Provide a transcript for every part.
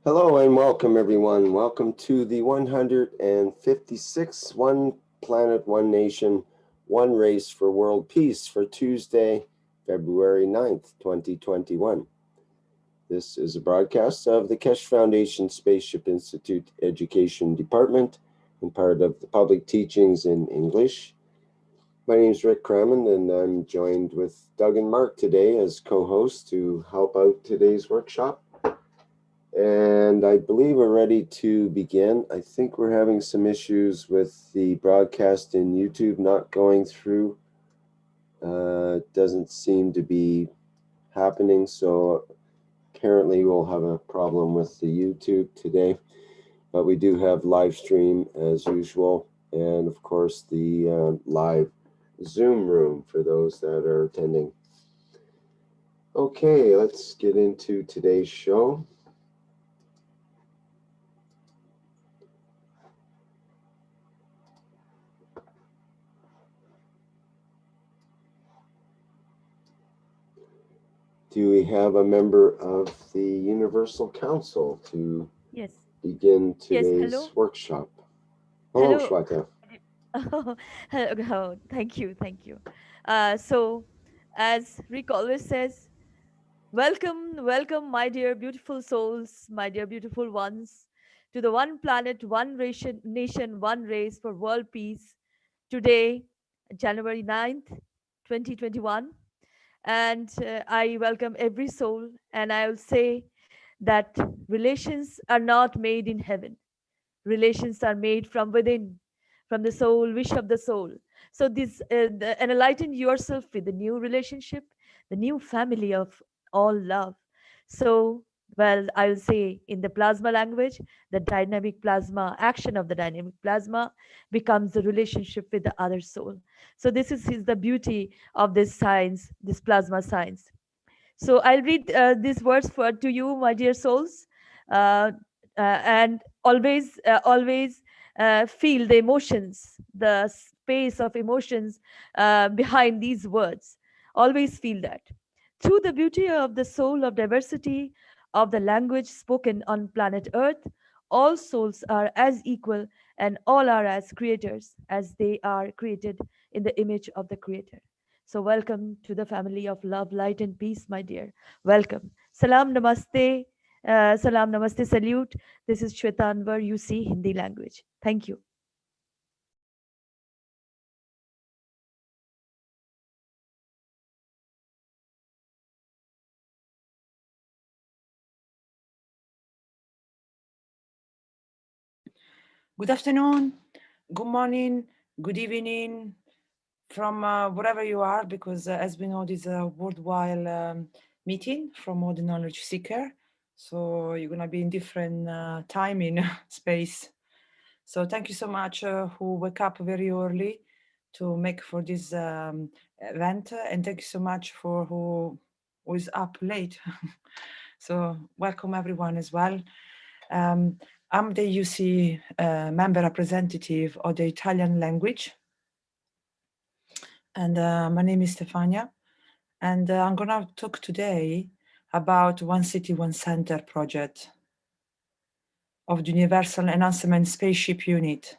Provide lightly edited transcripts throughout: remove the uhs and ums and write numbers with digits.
Hello and welcome everyone. Welcome to the 156th One Planet, One Nation, One Race for World Peace for Tuesday, February 9th, 2021. This is a broadcast of the Keshe Foundation Spaceship Institute Education Department and part of the Public Teachings in English. My name is Rick Crammond and I'm joined with Doug and Mark today as co-hosts to help out today's workshop. And I believe we're ready to begin. I think we're having some issues with the broadcast in YouTube not going through. It doesn't seem to be happening, so apparently we'll have a problem with the YouTube today. But we do have live stream as usual, and of course the live Zoom room for those that are attending. Okay, let's get into today's show. Do we have a member of the Universal Council to begin today's workshop? Hello, Shweta. Hello. Thank you. So, as Rick always says, welcome, my dear beautiful souls, my dear beautiful ones, to the One Planet, One Nation, One Race for World Peace. Today, January 9th, 2021. And I welcome every soul, and I will say that relations are not made in heaven. Relations are made from within, from the soul, wish of the soul. So and enlighten yourself with the new relationship, the new family of all love. So, well, I'll say in the plasma language, the dynamic plasma, action of the dynamic plasma becomes the relationship with the other soul. So is the beauty of this science, this plasma science. So I'll read these words to you, my dear souls, uh, and always feel the emotions, the space of emotions behind these words. Always feel that. Through the beauty of the soul of diversity of the language spoken on planet Earth, all souls are as equal and all are as creators as they are created in the image of the Creator. So, welcome to the family of love, light, and peace, my dear. Welcome. Salam, namaste, salute. This is Shweta Anwar, UC Hindi language. Thank you. Good afternoon, good morning, good evening from wherever you are, because as we know, this is a worldwide meeting from all the knowledge seeker. So you're going to be in different time in space. So thank you so much who wake up very early to make for this event. And thank you so much for who is up late. So welcome everyone as well. I'm the UC member representative of the Italian language. And my name is Stefania. And I'm gonna talk today about One City, One Center project of the Universal Enhancement Spaceship Unit.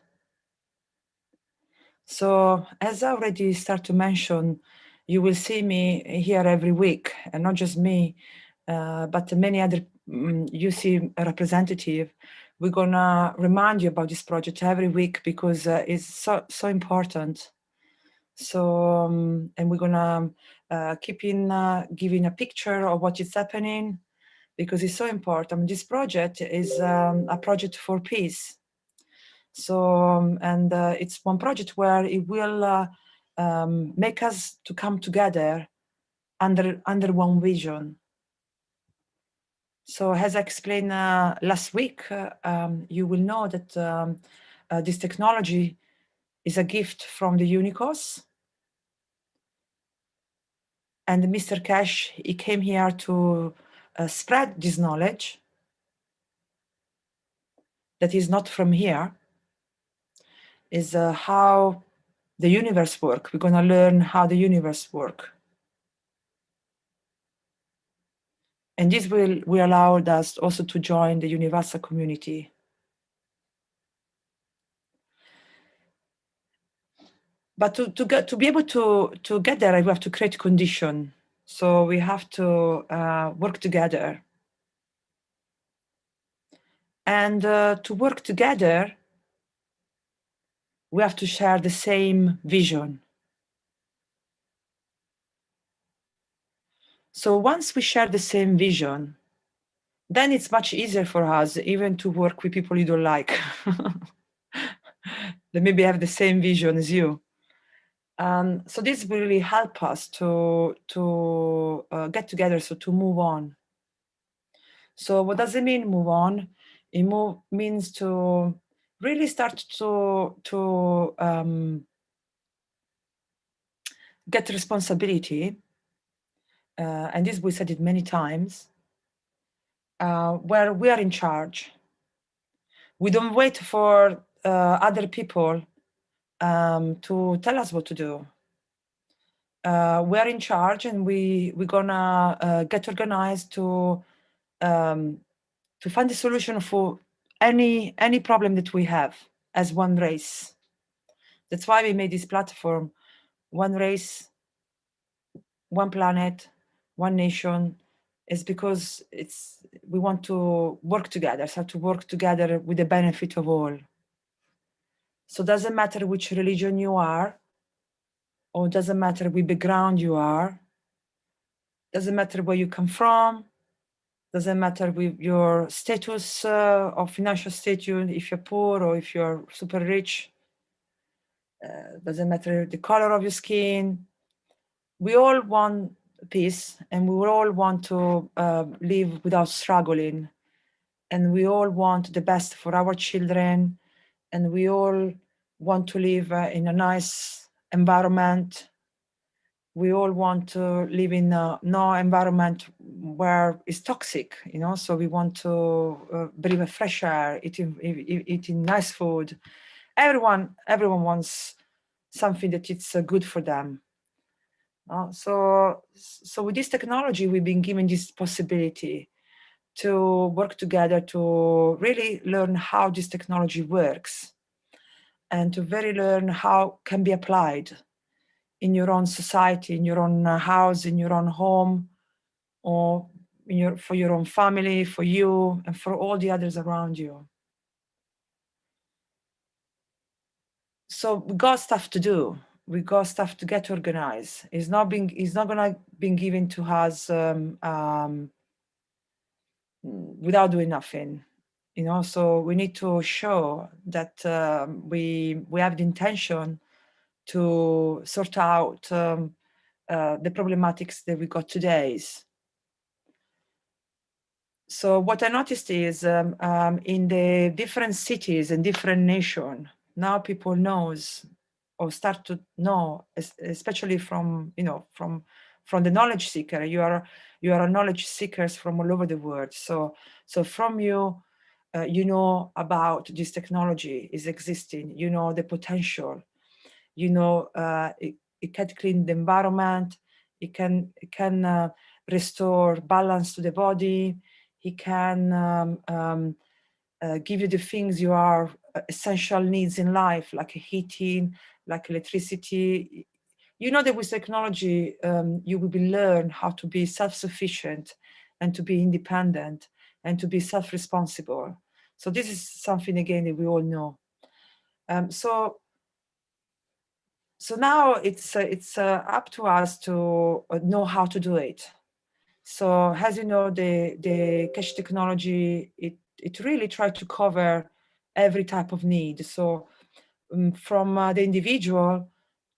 So as I already start to mention, you will see me here every week, and not just me, but many other UC representative. We're gonna remind you about this project every week because it's so important. So, and we're gonna keep giving a picture of what is happening because it's so important. This project is a project for peace. So, and it's one project where it will make us to come together under one vision. So as I explained last week, you will know that this technology is a gift from the Unicos. And Mr. Keshe, he came here to spread this knowledge that is not from here, is how the universe works. We're gonna learn how the universe works. And this will allow us also to join the universal community. But to be able to get there, we have to create condition. So we have to work together. And to work together, we have to share the same vision. So once we share the same vision, then it's much easier for us even to work with people you don't like. They maybe have the same vision as you. So this will really help us to get together, so to move on. So what does it mean, move on? It means to really start to get responsibility. And this, we said it many times, where we are in charge. We don't wait for other people to tell us what to do. We're in charge, and we're gonna get organized to find a solution for any problem that we have as one race. That's why we made this platform, one race, one planet, one nation, is because we want to work together, so to work together with the benefit of all. So it doesn't matter which religion you are, or doesn't matter which background you are, doesn't matter where you come from, doesn't matter with your status or financial status, if you're poor or if you're super rich, doesn't matter the color of your skin. We all want peace, and we all want to live without struggling, and we all want the best for our children, and we all want to live in a nice environment. We all want to live in no environment where it's toxic, you know. So we want to breathe a fresh air, eating nice food. Everyone wants something that it's good for them. So with this technology, we've been given this possibility to work together to really learn how this technology works, and to very learn how can be applied in your own society, in your own house, in your own home, or for your own family, for you, and for all the others around you. So we got stuff to do. We got stuff to get organized. It's not gonna be given to us without doing nothing, you know. So we need to show that we have the intention to sort out the problematics that we got today. So what I noticed is in the different cities and different nations, now people knows or start to know, especially from the knowledge seeker. You are a knowledge seekers from all over the world. So from you, you know about this technology is existing. You know the potential. You know it can clean the environment. It can restore balance to the body. He can give you the things you are essential needs in life, like heating, like electricity. You know that with technology, you will learn how to be self-sufficient and to be independent and to be self-responsible. So this is something, again, that we all know. So now it's up to us to know how to do it. So as you know, the Keshe technology, it really tried to cover every type of need. So from the individual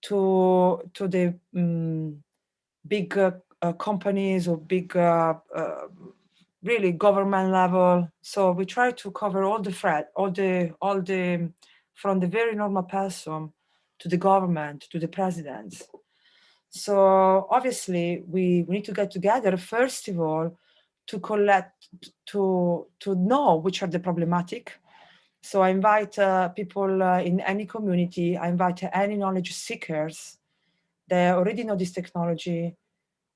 to the big companies or big really government level. So we try to cover all the threat, all the from the very normal person to the government, to the presidents. So obviously we need to get together, first of all, to collect, to know which are the problematic. So I invite people in any community, I invite any knowledge seekers. They already know this technology.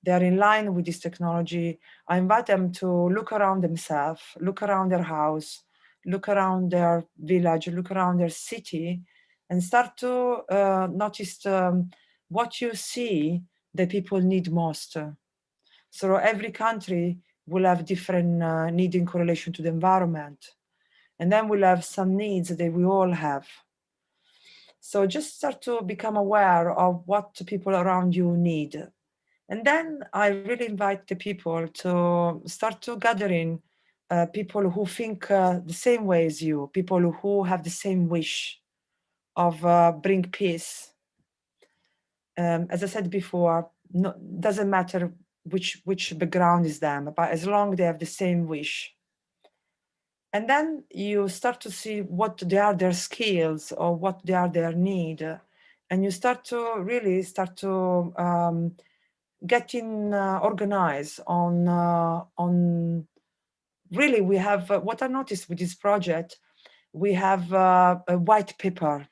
they're in line with this technology, I invite them to look around themselves, look around their house, look around their village, look around their city, and start to notice what you see the people need most. So every country will have different need in correlation to the environment. And then we'll have some needs that we all have. So just start to become aware of what people around you need. And then I really invite the people to start to gathering people who think the same way as you, people who have the same wish of bring peace. As I said before, no, doesn't matter which background is them, but as long as they have the same wish. And then you start to see what they are their skills or what they are their need. And you start to really getting organized on really we have what I noticed with this project, we have a white paper.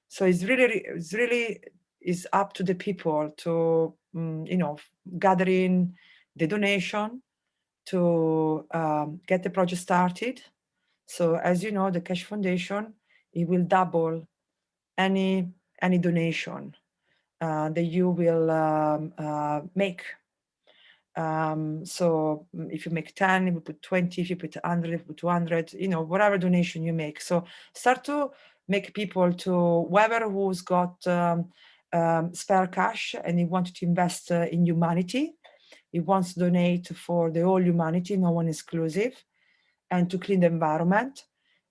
So it's really is up to the people to gathering the donation to get the project started. So as you know, the Keshe Foundation, it will double any donation that you will make. So if you make 10, if you put 20, if you put 100, if you put 200, whatever donation you make. So start to make people to whoever who's got spare cash and he wanted to invest in humanity. He wants to donate for the whole humanity, no one exclusive, and to clean the environment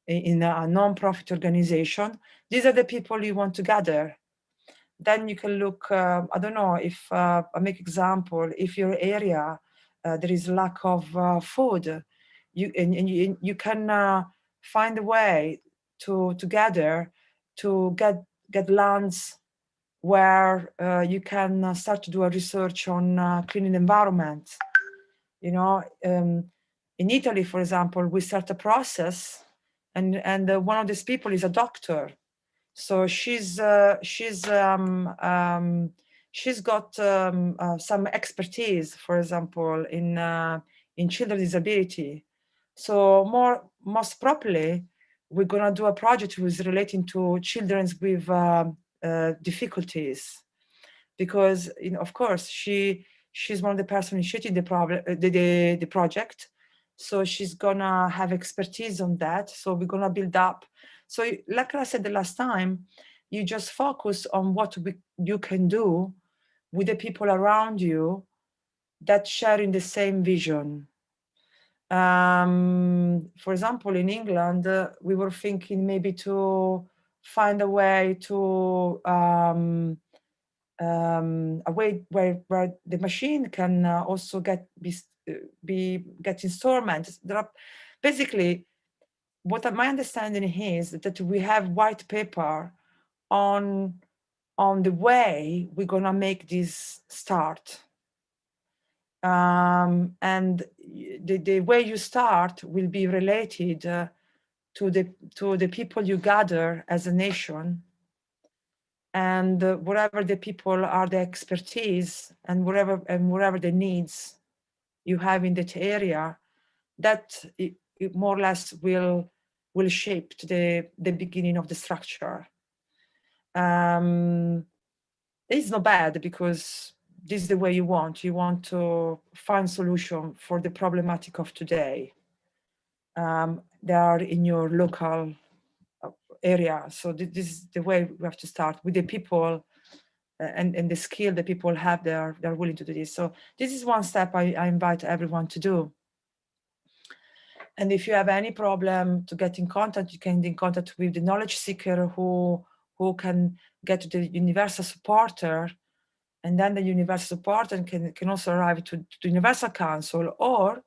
in a non-profit organization. These are the people you want to gather. Then you can look, I don't know, if I make example, if your area, there is lack of food, you can find a way to gather, to get lands where you can start to do a research on cleaning environment. In Italy, for example, we start a process, and one of these people is a doctor. So she's got some expertise, for example, in children's disability. So most properly, we're gonna do a project which is relating to children with difficulties, because of course she's one of the person initiating the project, so she's gonna have expertise on that. So we're gonna build up. So like I said the last time, you just focus on what you can do with the people around you that sharing the same vision. For example, in England, we were thinking maybe to find a way to a way where the machine can also get installments. There are basically, what my understanding is that we have white paper on the way we're gonna make this start. And the way you start will be related to the people you gather as a nation, and wherever the people are, the expertise, and wherever the needs you have in that area, that it more or less will shape the beginning of the structure. It's not bad, because this is the way you want to find solution for the problematic of today. They are in your local area. So this is the way we have to start with the people and the skill that people have. They're willing to do this. So this is one step I invite everyone to do. And if you have any problem to get in contact, you can get in contact with the knowledge seeker who can get to the universal supporter, and then the universal supporter can also arrive to the Universal Council, or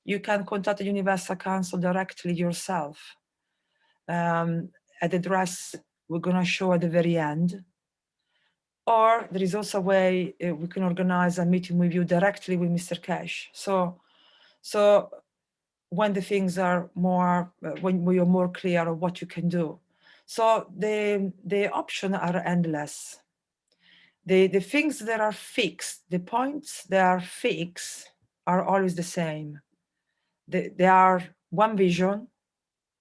you can contact the Universal Council directly yourself at the address we're going to show at the very end. Or there is also a way we can organize a meeting with you directly with Mr. Keshe. So when the things are more, when you're more clear of what you can do. So the options are endless. The things that are fixed, the points that are fixed are always the same. They are one vision.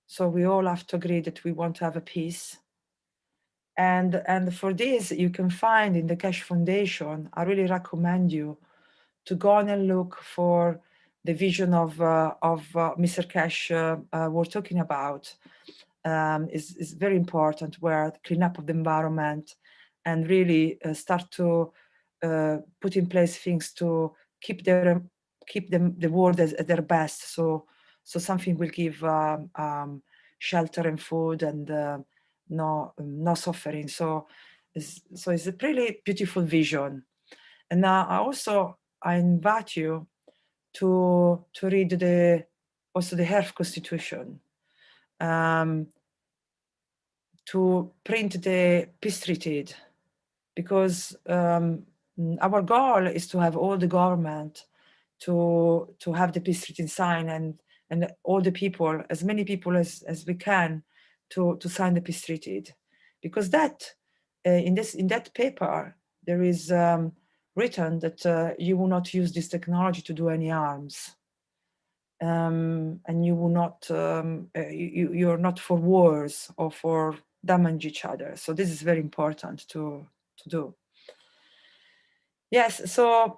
So we all have to agree that we want to have a peace. And for this, you can find in the Keshe Foundation, I really recommend you to go on and look for the vision of Mr. Keshe we're talking about. Is very important, where the cleanup of the environment and really start to put in place things to keep the world at their best. So something will give shelter and food and no suffering. So it's a really beautiful vision. And now I invite you to read the Earth Constitution, to print the peace treaty, because our goal is to have all the government to have the peace treaty signed, and all the people, as many people as we can, to sign the peace treaty, because that in that paper there is written that you will not use this technology to do any harms, and you will not you're not for wars or for damage each other. So this is very important to do. Yes, so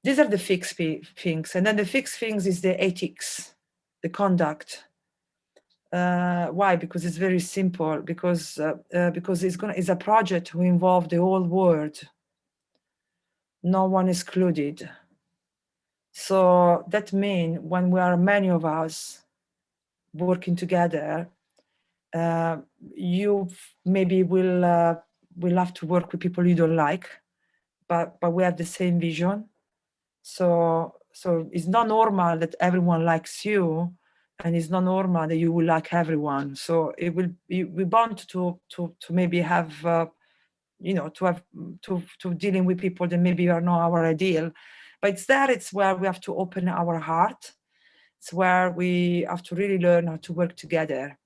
these are the fixed things, and then the fixed things is the ethics, the conduct. Why? Because it's very simple. Because it's a project who involve the whole world, no one excluded. So that means when we are many of us working together, you maybe will have to work with people you don't like, but we have the same vision. So it's not normal that everyone likes you, and it's not normal that you will like everyone. So we want to maybe have to dealing with people that maybe are not our ideal, but it's where we have to open our heart. It's where we have to really learn how to work together.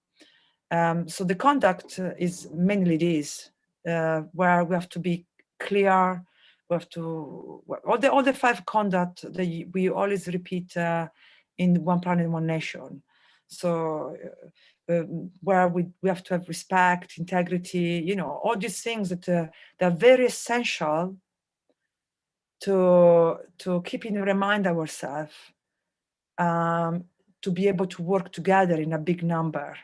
So the conduct is mainly this, where we have to be clear. We have to all the 5 conduct that we always repeat in One Planet, One Nation. So where we have to have respect, integrity, all these things that they're very essential to keep in remind ourselves, to be able to work together in a big number.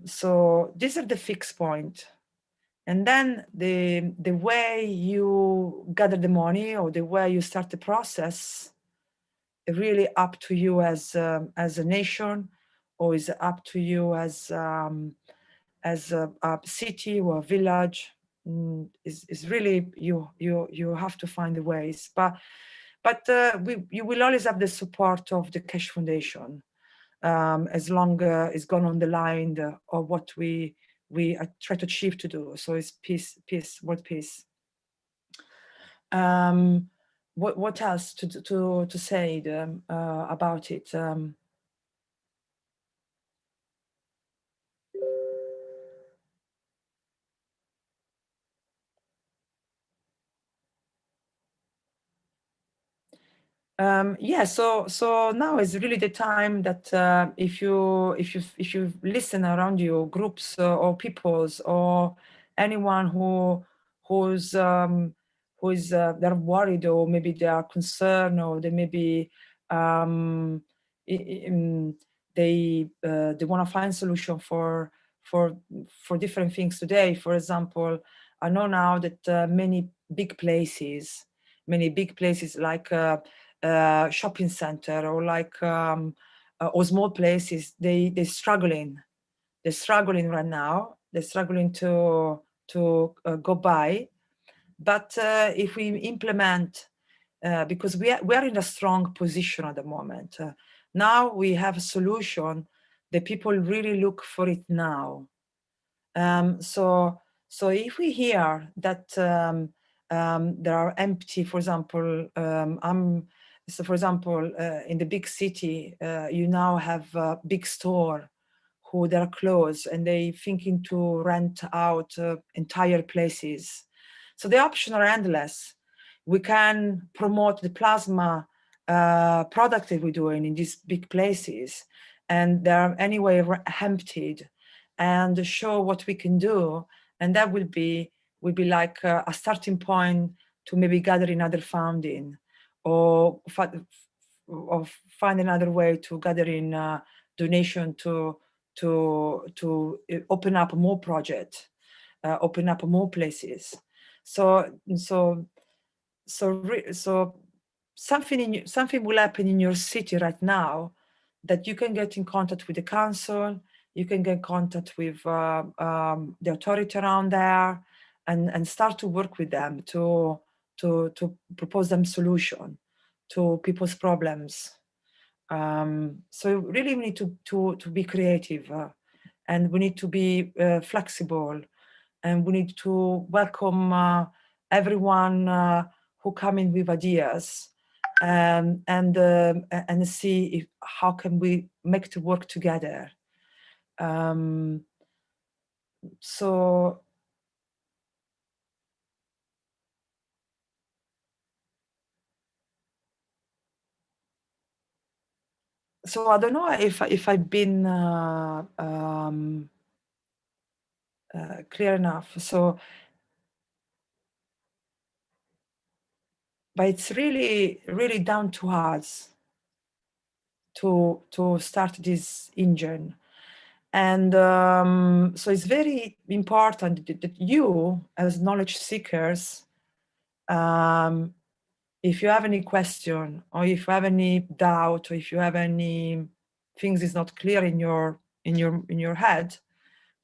So these are the fixed point. And then the way you gather the money or the way you start the process, really up to you as a nation, or is up to you as a city or a village. Is really you have to find the ways, but you will always have the support of the Keshe Foundation, as long as it's gone on the line of what we try to achieve to do. So it's peace, world peace. What else to say about it? Yeah, so now is really the time that if you listen around you, groups or peoples or anyone who's they're worried, or maybe they are concerned, or they maybe they want to find solution for different things today. For example, I know now that many big places like shopping center, or like or small places, they're struggling right now. They're struggling to go by. But if we implement, because we are in a strong position at the moment, now we have a solution that people really look for it now. So if we hear that there are empty, for example, in the big city, you now have a big store who they are close and they thinking to rent out entire places. So the options are endless. We can promote the plasma product that we're doing in these big places, and they're anyway emptied, and show what we can do, and that will be like a starting point to maybe gather another funding, or find another way to gather in donation to open up more projects, open up more places. So something will happen in your city right now, that you can get in contact with the council, you can get in contact with the authority around there, and start to work with them to propose them solution to people's problems. So really we need to be creative, and we need to be flexible, and we need to welcome everyone who come in with ideas, and see if, how can we make it work together. So I don't know if I've been clear enough. So, but it's really down to us to start this engine. And so it's very important that you, as knowledge seekers, if you have any question, or if you have any doubt, or if you have any things is not clear in your head,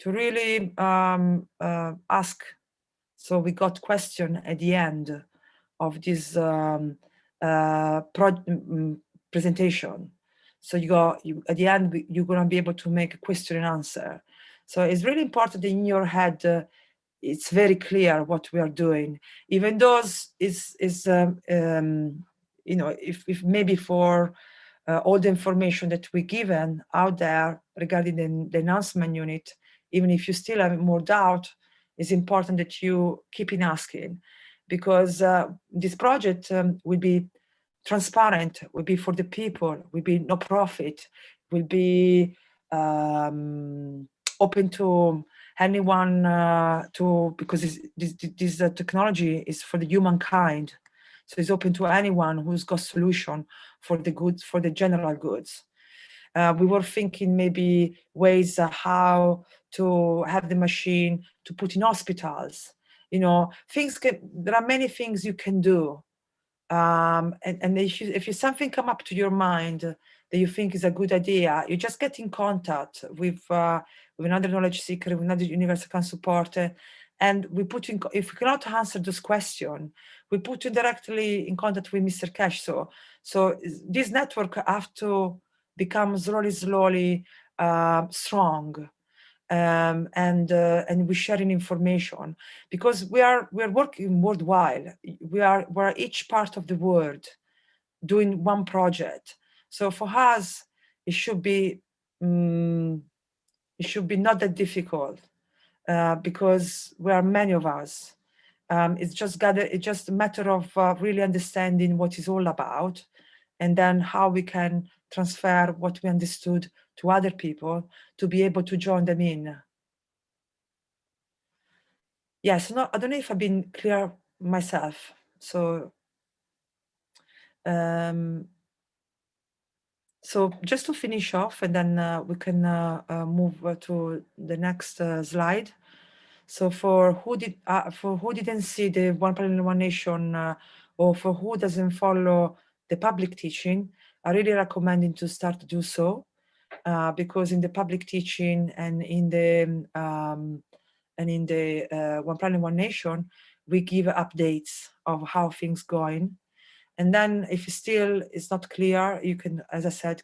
to really ask. So we got question at the end of this presentation. So at the end, you're going to be able to make a question and answer. So it's really important that in your head, it's very clear what we are doing, even though is you know, if maybe for all the information that we given out there regarding the enhancement unit, even if you still have more doubt, it's important that you keep in asking, because this project will be transparent, will be for the people, will be no profit, will be open to anyone, because this technology is for the humankind, so it's open to anyone who's got solution for the goods, for the general goods. We were thinking maybe ways how to have the machine to put in hospitals. You know, there are many things you can do. And if you something come up to your mind that you think is a good idea, you just get in contact with another knowledge seeker, with another universal council supporter, and we put in, if we cannot answer this question, we put you directly in contact with Mr. Keshe. So this network have to become slowly strong. And we're sharing information, because we're working worldwide. We're each part of the world doing one project. So for us, it should be not that difficult, because we are many of us. It's just a matter of really understanding what it's all about, and then how we can transfer what we understood to other people to be able to join them in. Yes, I don't know if I've been clear myself. So, so just to finish off, and then we can move to the next slide. So for who didn't see the One Planet, One Nation, or for who doesn't follow the public teaching, I really recommend to start to do so, because in the public teaching and in the One Planet, One Nation, we give updates of how things going. And then if still it's not clear, you can, as I said,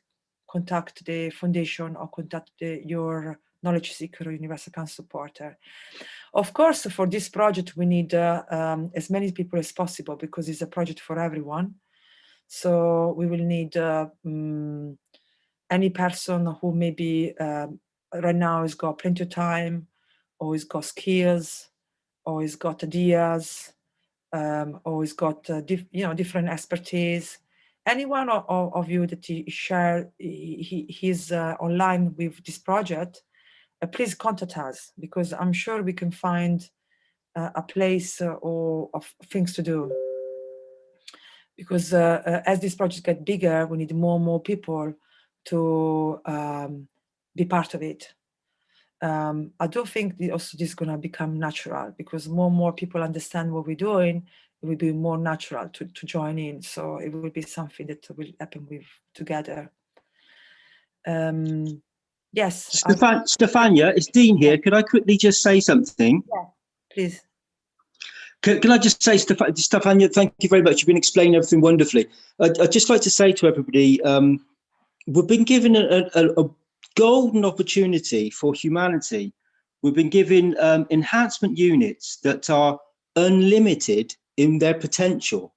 contact the foundation or contact your knowledge seeker or universal council supporter. Of course, for this project, we need as many people as possible, because it's a project for everyone. So we will need any person who maybe right now has got plenty of time, or he's got skills, or he's got ideas, or he's got different expertise. Any one of you that he share he's online with this project, please contact us, because I'm sure we can find a place or of things to do. Because as this project gets bigger, we need more and more people to be part of it. I do think also this is going to become natural, because more and more people understand what we're doing. It will be more natural to join in. So it will be something that will happen with together. Yes. Stefania, it's Dean here. Could I quickly just say something? Yeah, please. Can I just say, Stefania, thank you very much. You've been explaining everything wonderfully. I'd just like to say to everybody, we've been given a golden opportunity for humanity. We've been given enhancement units that are unlimited in their potential.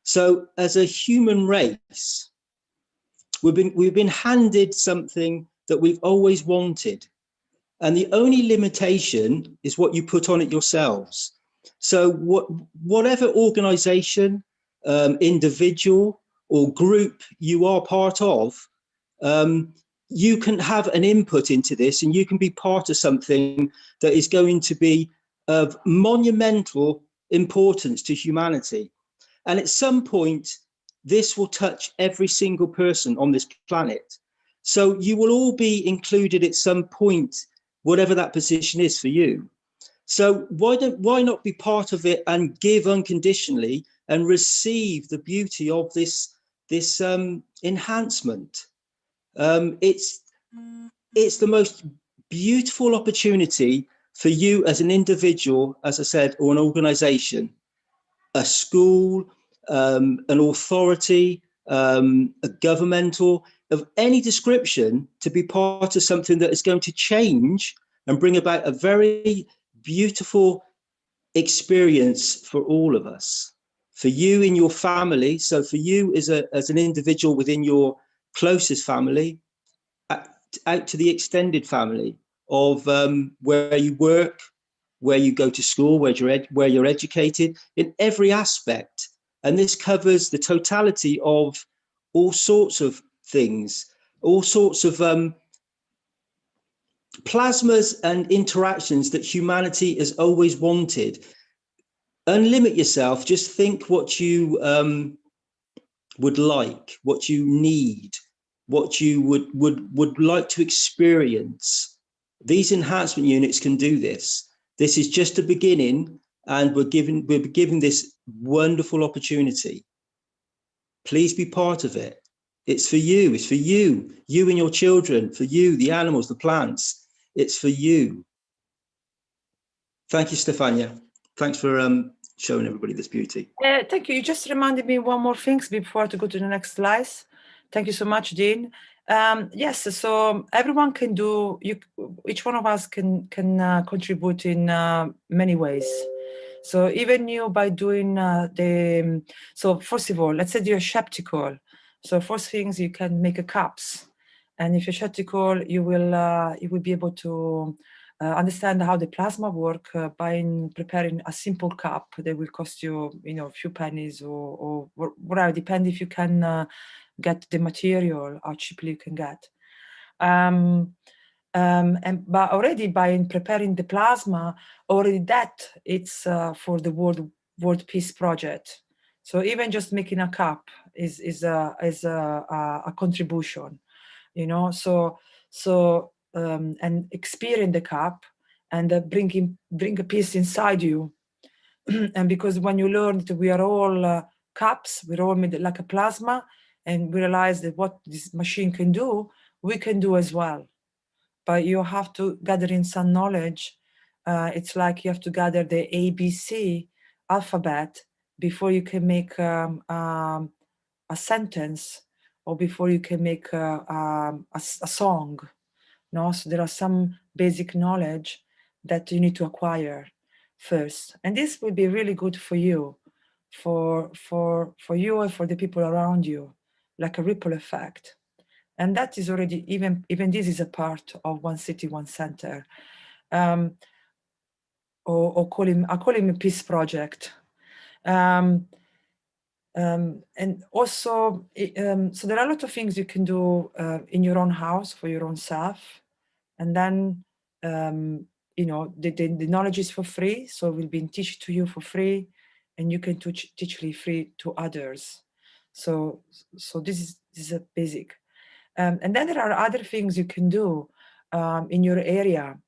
So as a human race, we've been handed something that we've always wanted. And the only limitation is what you put on it yourselves. So whatever organization, individual or group you are part of, you can have an input into this, and you can be part of something that is going to be of monumental importance to humanity. And at some point, this will touch every single person on this planet. So you will all be included at some point, whatever that position is for you. So why not be part of it and give unconditionally and receive the beauty of this enhancement? It's the most beautiful opportunity for you as an individual, as I said, or an organization, a school, an authority, a governmental, of any description, to be part of something that is going to change and bring about a very beautiful experience for all of us, for you in your family. So for you as an individual within your closest family, out to the extended family of where you work, where you go to school, where you're educated, in every aspect. And this covers the totality of all sorts of things, all sorts of plasmas and interactions that humanity has always wanted. Unlimit yourself, just think what you would like, what you need, what you would like to experience. These enhancement units can do this. This is just a beginning, and we're given this wonderful opportunity. Please be part of it. It's for you. It's for you and your children, for you, the animals, the plants. It's for you. Thank you, Stefania. Thanks for showing everybody this beauty. Thank you. You just reminded me one more thing before to go to the next slides. Thank you so much, Dean. Yes, so everyone can do, each one of us can contribute in many ways. So even you, by doing so first of all, let's say you're skeptical. So first things, you can make a cups. And if you're skeptical, you will be able to understand how the plasma work by preparing a simple cup that will cost you, a few pennies or whatever, depend if you can get the material, how cheaply you can get. But already by preparing the plasma, already that it's for the World Peace Project. So even just making a cup is a contribution, and experience the cup and bring a piece inside you. And because when you learn that we are all cups, we're all made like a plasma, and we realize that what this machine can do, we can do as well. But you have to gather in some knowledge. It's like you have to gather the ABC alphabet before you can make a sentence, or before you can make a song. No, so there are some basic knowledge that you need to acquire first, and this will be really good for you, for you and for the people around you, like a ripple effect. And that is already, even this is a part of One City, One Center. Or I call him a peace project. And also, so there are a lot of things you can do in your own house for your own self. And then, you know, the knowledge is for free, so it will be teach to you for free, and you can teach free to others. So this is a basic. And then there are other things you can do in your area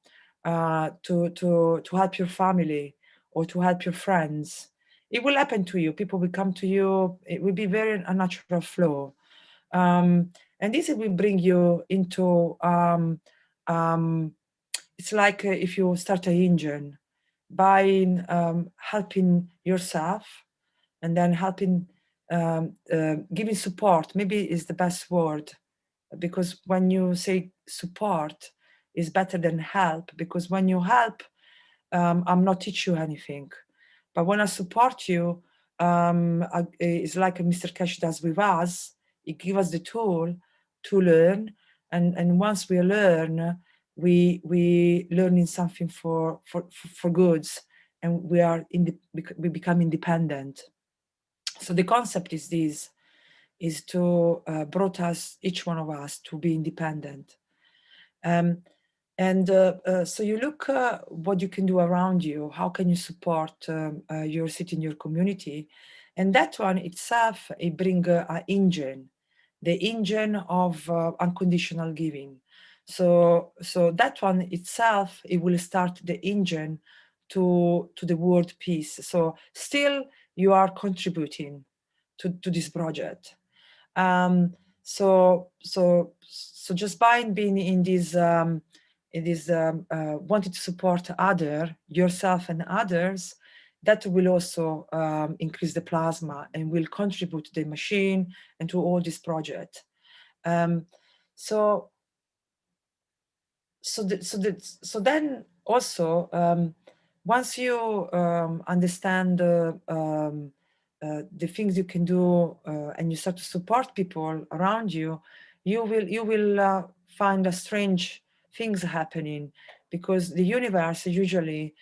to help your family or to help your friends. It will happen to you. People will come to you. It will be very a natural flow. And this will bring you into, it's like if you start an engine by helping yourself and then helping, giving support, maybe is the best word, because when you say support is better than help, because when you help, I'm not teach you anything. But when I support you, it's like Mr. Keshe does with us. He gives us the tool to learn, and once we learn, we learning something for goods, and we become independent. So the concept is this: is to brought us, each one of us, to be independent. So you look what you can do around you. How can you support your city and your community? And that one itself, it brings an engine, the engine of unconditional giving. So that one itself, it will start the engine to the world peace. So still you are contributing to this project. So just by being in this wanting to support yourself and others, that will also increase the plasma and will contribute to the machine and to all this project. So then also, once you understand the things you can do and you start to support people around you, you will find a strange things happening, because the universe usually,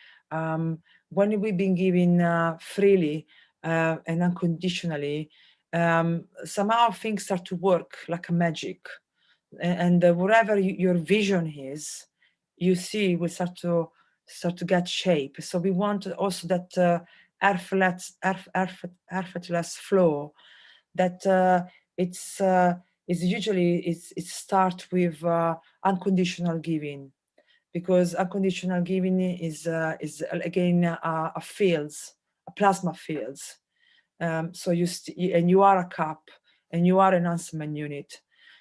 when we've been given freely and unconditionally, somehow things start to work like a magic, and whatever your vision is, you see will start to get shape. So we want also that effortless flow, that it's usually it starts with unconditional giving, because unconditional giving is again a fields, a plasma fields. So and you are a cup and you are an enhancement unit.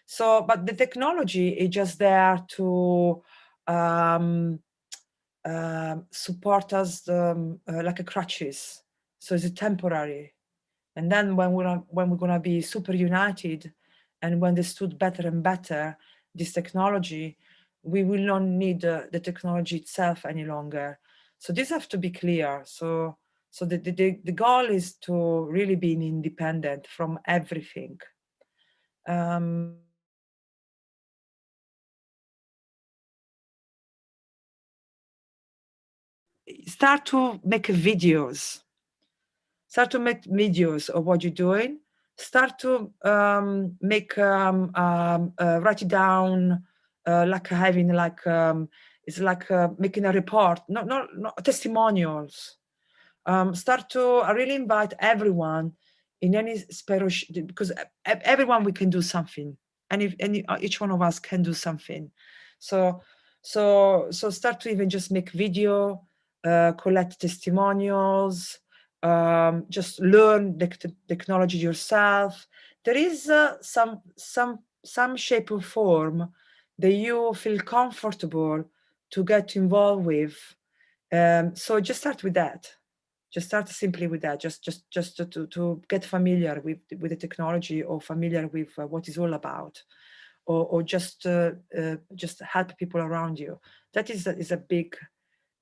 So, but the technology is just there to support us like a crutches. So it's temporary. And then when we're gonna be super united, and when they stood better and better, this technology, we will not need the technology itself any longer. So this have to be clear. So the goal is to really be independent from everything. Start to make videos. Start to make videos of what you're doing. Start to write it down, like having like it's like making a report, not testimonials. Start to really invite everyone in any spiritual, because everyone we can do something, and if each one of us can do something. So start to even just make video, collect testimonials, just learn the technology yourself. There is some shape or form that you feel comfortable to get involved with. So just start with that. Just start simply with that. Just to get familiar with the technology, or familiar with what it's all about, or just help people around you. That is a big,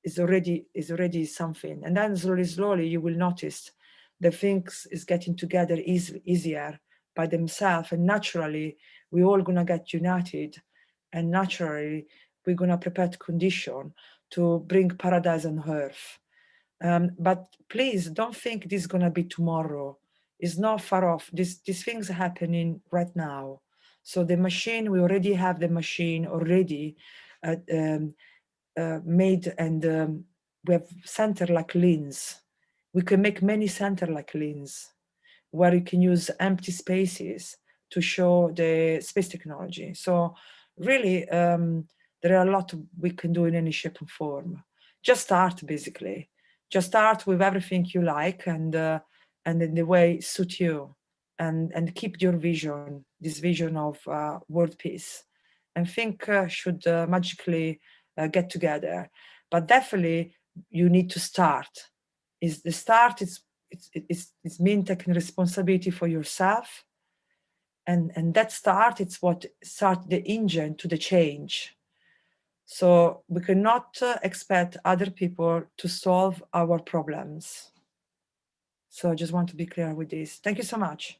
is already something. And then slowly you will notice the things is getting together easier by themselves, and naturally we're all gonna get united, and naturally we're gonna prepare the condition to bring paradise on earth. But please don't think this is gonna be tomorrow. It's not far off. These things are happening right now. So the machine, we already have the machine already made, and we have center like LINS. We can make many center like LINS, where you can use empty spaces to show the space technology. So really, there are a lot we can do in any shape and form. Just start, basically. Just start with everything you like, and in the way suit you, and keep your vision, this vision of world peace, and think should magically get together. But definitely you need to start. Is the start, it's mean taking responsibility for yourself, and that start, it's what start the engine to the change. So we cannot expect other people to solve our problems. So I just want to be clear with this. Thank you so much.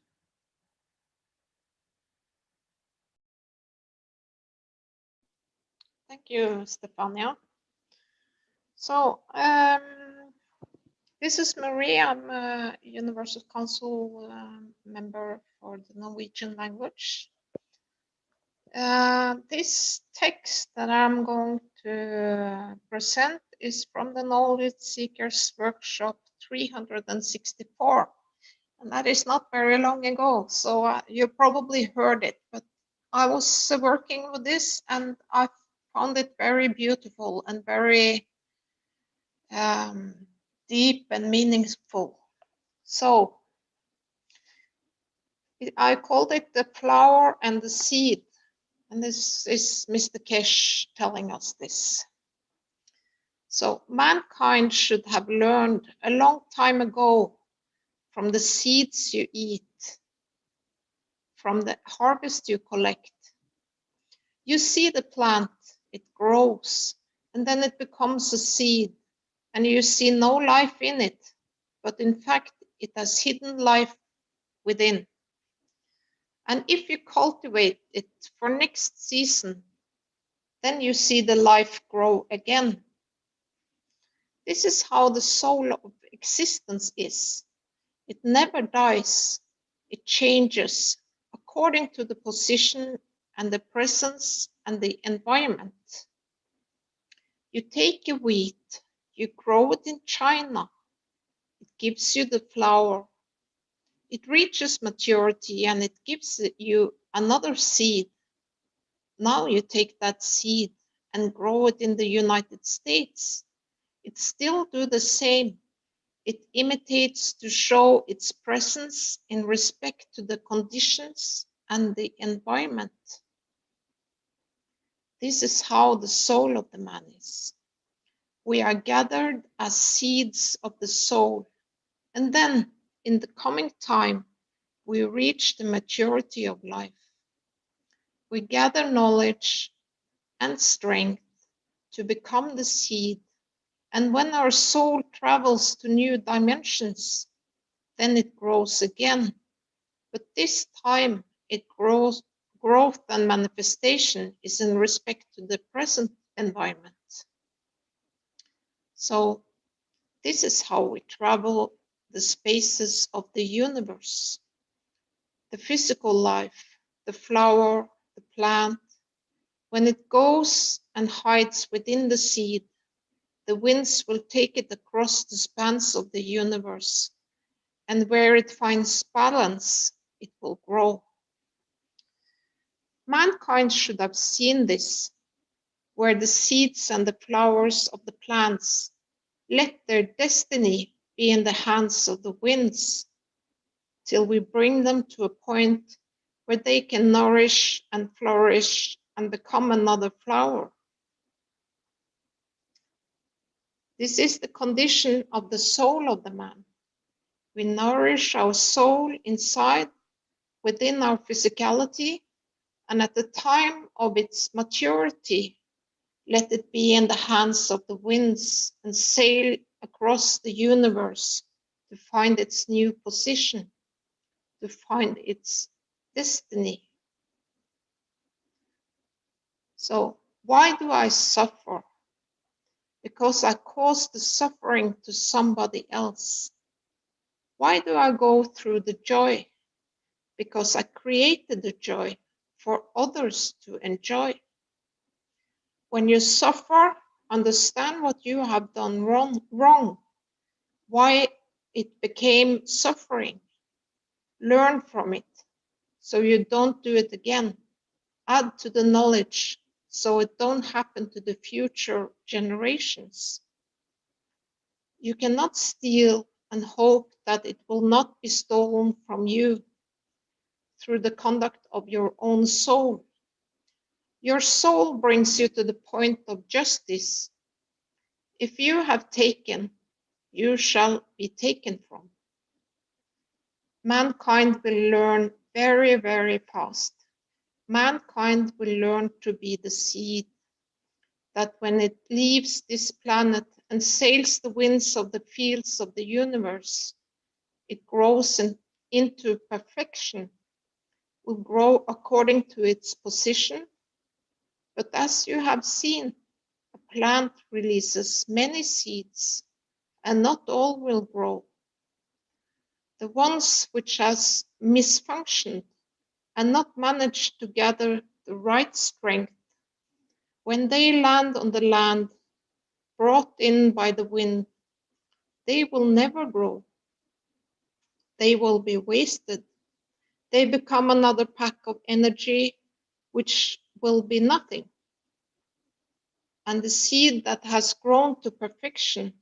Thank you, Stefania. So this is Marie. I'm a Universal Council member for the Norwegian language. This text that I'm going to present is from the Knowledge Seekers Workshop 364. And that is not very long ago, so you probably heard it, but I was working with this and I found it very beautiful and very deep and meaningful. So I called it the flower and the seed. And this is Mr. Keshe telling us this. So mankind should have learned a long time ago from the seeds you eat, from the harvest you collect. You see the plant, it grows, and then it becomes a seed, and you see no life in it, but in fact, it has hidden life within. And if you cultivate it for next season, then you see the life grow again. This is how the soul of existence is. It never dies. It changes according to the position and the presence and the environment. You take a wheat, you grow it in China. It gives you the flower. It reaches maturity and it gives you another seed. Now you take that seed and grow it in the United States. It still do the same. It imitates to show its presence in respect to the conditions and the environment. This is how the soul of the man is. We are gathered as seeds of the soul, and then in the coming time, we reach the maturity of life. We gather knowledge and strength to become the seed, and when our soul travels to new dimensions, then it grows again. But this time it grows. Growth and manifestation is in respect to the present environment. So this is how we travel the spaces of the universe. The physical life, the flower, the plant, when it goes and hides within the seed, the winds will take it across the spans of the universe, and where it finds balance, it will grow. Mankind should have seen this, where the seeds and the flowers of the plants let their destiny be in the hands of the winds, till we bring them to a point where they can nourish and flourish and become another flower. This is the condition of the soul of the man. We nourish our soul inside, within our physicality, and at the time of its maturity, let it be in the hands of the winds and sail across the universe to find its new position, to find its destiny. So why do I suffer? Because I caused the suffering to somebody else. Why do I go through the joy? Because I created the joy for others to enjoy. When you suffer, understand what you have done wrong, why it became suffering. Learn from it so you don't do it again. Add to the knowledge so it don't happen to the future generations. You cannot steal and hope that it will not be stolen from you through the conduct of your own soul. Your soul brings you to the point of justice. If you have taken, you shall be taken from. Mankind will learn very, very fast. Mankind will learn to be the seed that when it leaves this planet and sails the winds of the fields of the universe, it grows into perfection, will grow according to its position. But as you have seen, a plant releases many seeds, and not all will grow. The ones which has misfunctioned and not managed to gather the right strength, when they land on the land, brought in by the wind, they will never grow. They will be wasted. They become another pack of energy, which will be nothing. And the seed that has grown to perfection,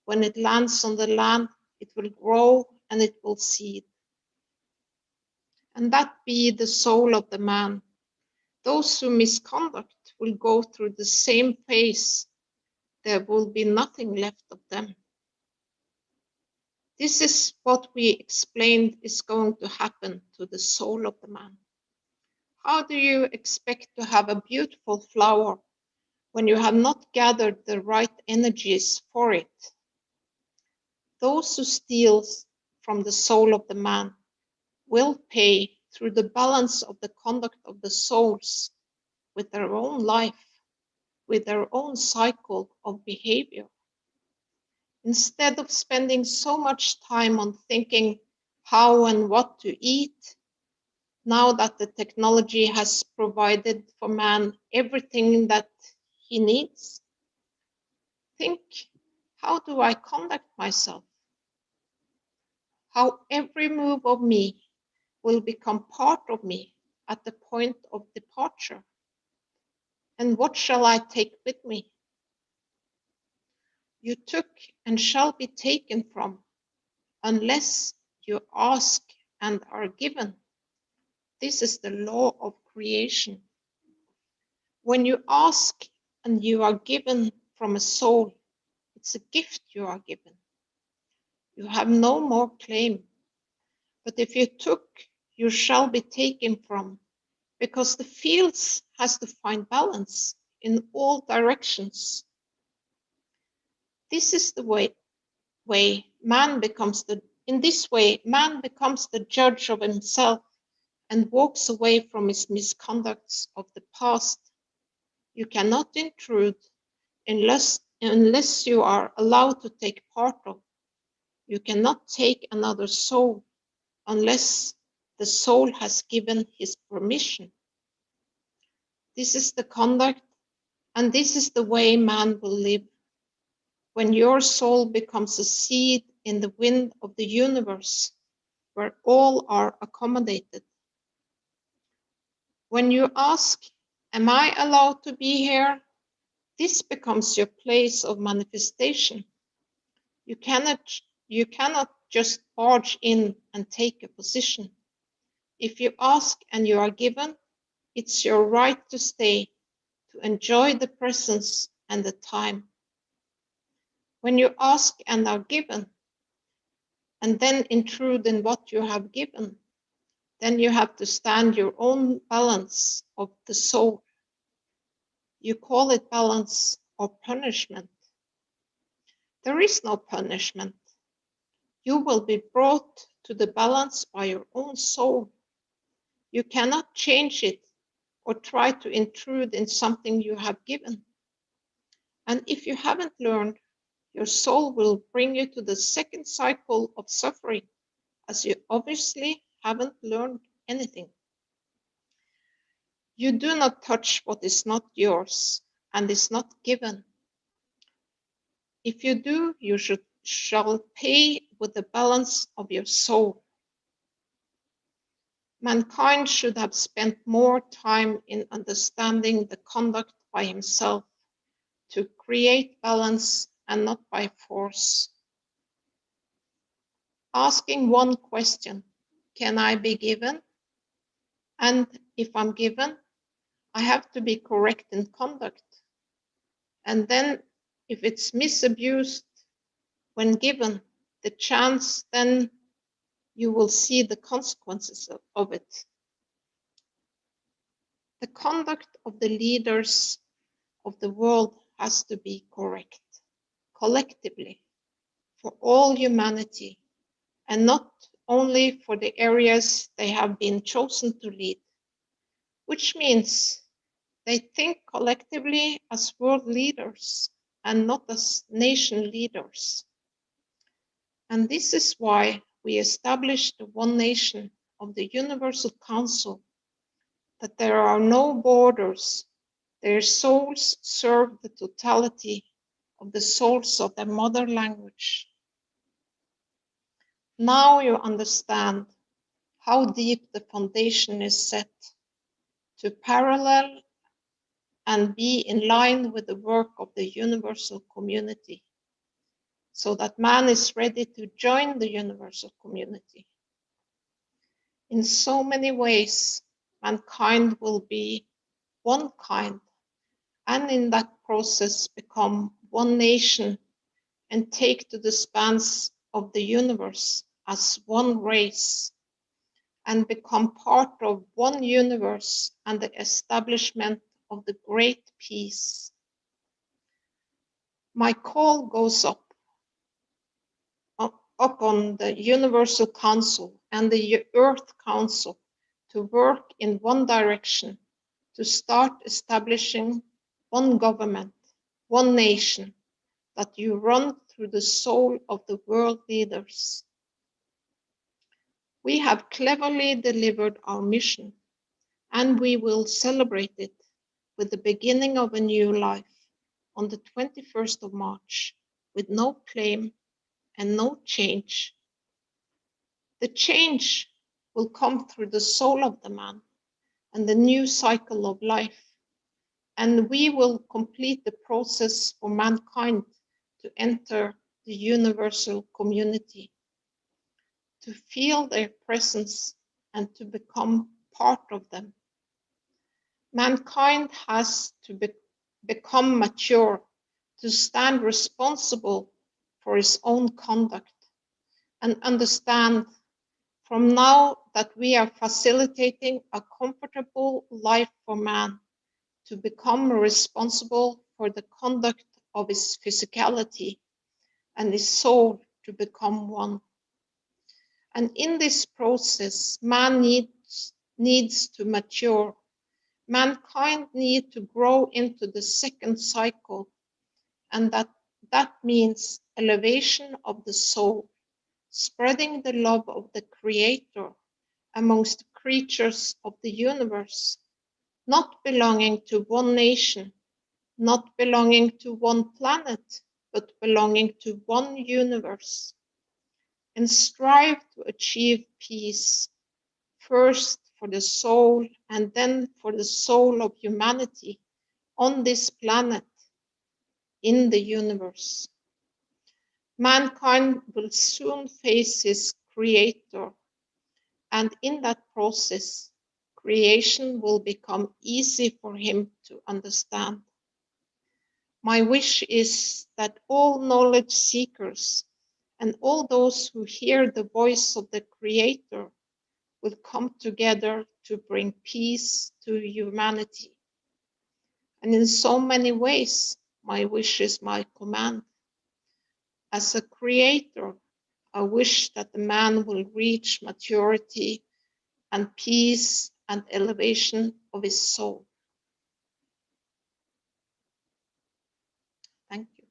when it lands on the land, it will grow and it will seed. And that be the soul of the man. Those who misconduct will go through the same phase. There will be nothing left of them. This is what we explained is going to happen to the soul of the man. How do you expect to have a beautiful flower when you have not gathered the right energies for it? Those who steal from the soul of the man will pay through the balance of the conduct of the souls with their own life, with their own cycle of behavior. Instead of spending so much time on thinking how and what to eat, now that the technology has provided for man everything that he needs, think, how do I conduct myself? How every move of me will become part of me at the point of departure? And what shall I take with me? You took and shall be taken from, unless you ask and are given. This is the law of creation. When you ask and you are given from a soul, it's a gift you are given. You have no more claim. But if you took, you shall be taken from, because the fields has to find balance in all directions. This is the way man becomes in this way, man becomes the judge of himself and walks away from his misconducts of the past. You cannot intrude unless you are allowed to take part of. You cannot take another soul unless the soul has given his permission. This is the conduct, and this is the way man will live. When your soul becomes a seed in the wind of the universe, where all are accommodated. When you ask, am I allowed to be here? This becomes your place of manifestation. You cannot just barge in and take a position. If you ask and you are given, it's your right to stay, to enjoy the presence and the time. When you ask and are given, and then intrude in what you have given, then you have to stand your own balance of the soul. You call it balance or punishment. There is no punishment. You will be brought to the balance by your own soul. You cannot change it or try to intrude in something you have given. And if you haven't learned, your soul will bring you to the second cycle of suffering, as you obviously haven't learned anything. You do not touch what is not yours and is not given. If you do, you shall pay with the balance of your soul. Mankind should have spent more time in understanding the conduct by himself to create balance and not by force. Asking one question, can I be given? And if I'm given, I have to be correct in conduct. And then if it's misused when given the chance, then you will see the consequences of it. The conduct of the leaders of the world has to be correct, collectively, for all humanity, and not only for the areas they have been chosen to lead, which means they think collectively as world leaders and not as nation leaders. And this is why we established the One Nation of the Universal Council, that there are no borders. Their souls serve the totality of the souls of their mother language. Now you understand how deep the foundation is set to parallel and be in line with the work of the universal community, so that man is ready to join the universal community. In so many ways, mankind will be one kind, and in that process become one nation and take to the spans of the universe as one race, and become part of one universe and the establishment of the great peace. My call goes up on the Universal Council and the Earth Council to work in one direction, to start establishing one government, one nation, that you run through the soul of the world leaders. We have cleverly delivered our mission, and we will celebrate it with the beginning of a new life on the 21st of March, with no claim and no change. The change will come through the soul of the man and the new cycle of life, and we will complete the process for mankind to enter the universal community, to feel their presence and to become part of them. Mankind has to become mature, to stand responsible for his own conduct, and understand from now that we are facilitating a comfortable life for man, to become responsible for the conduct of his physicality and his soul to become one. And in this process, man needs to mature. Mankind needs to grow into the second cycle, and that means elevation of the soul, spreading the love of the Creator amongst the creatures of the universe, not belonging to one nation, not belonging to one planet, but belonging to one universe, and strive to achieve peace, first for the soul and then for the soul of humanity on this planet, in the universe. Mankind will soon face his Creator, and in that process, creation will become easy for him to understand. My wish is that all knowledge seekers and all those who hear the voice of the Creator will come together to bring peace to humanity. And in so many ways, my wish is my command. As a creator, I wish that the man will reach maturity and peace and elevation of his soul. Thank you.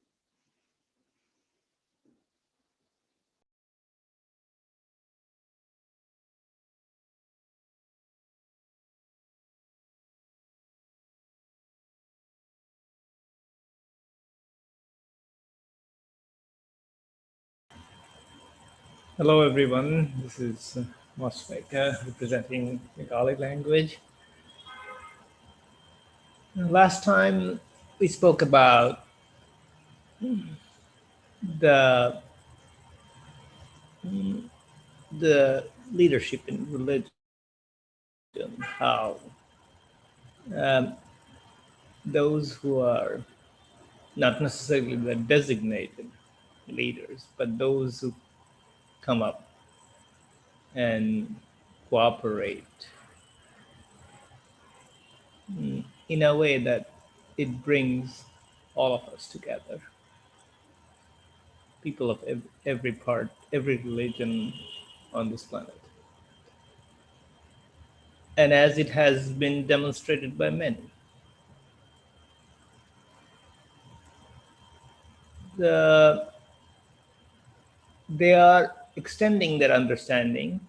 Hello everyone, this is Mosfeka representing Bengali language. Last time we spoke about the leadership in religion, how those who are not necessarily the designated leaders, but those who come up and cooperate in a way that it brings all of us together. People of every part, every religion on this planet. And as it has been demonstrated by many, they are extending their understanding,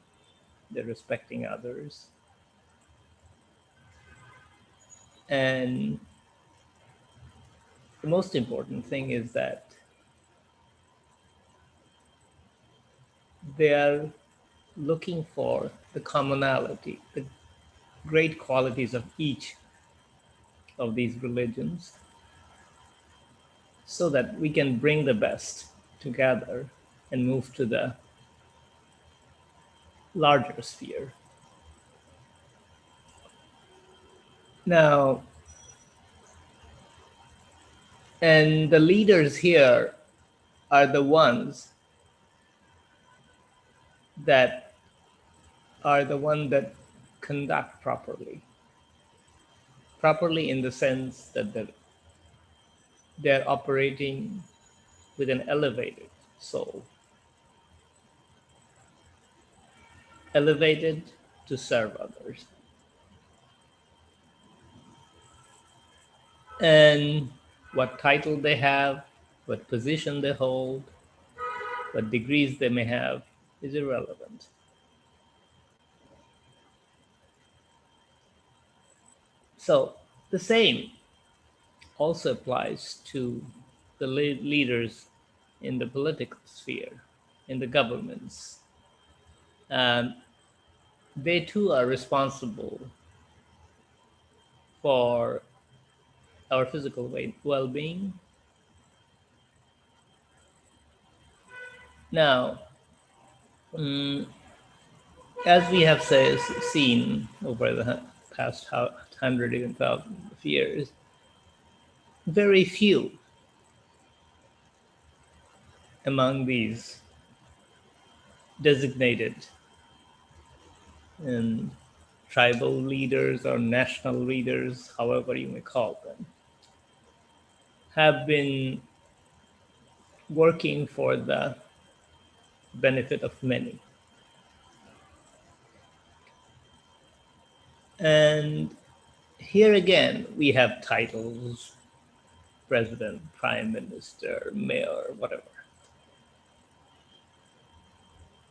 they're respecting others, and the most important thing is that they are looking for the commonality, the great qualities of each of these religions, so that we can bring the best together and move to the larger sphere. Now, and the leaders here are the ones that conduct properly in the sense that they're operating with an elevated soul, elevated to serve others. And what title they have, what position they hold, what degrees they may have is irrelevant. So the same also applies to the leaders in the political sphere, in the governments. They too are responsible for our physical well-being. Now, as we have seen over the past 100, even 1,000 of years, very few among these designated tribal leaders or national leaders, however you may call them, have been working for the benefit of many. And here again, we have titles, president, prime minister, mayor, whatever.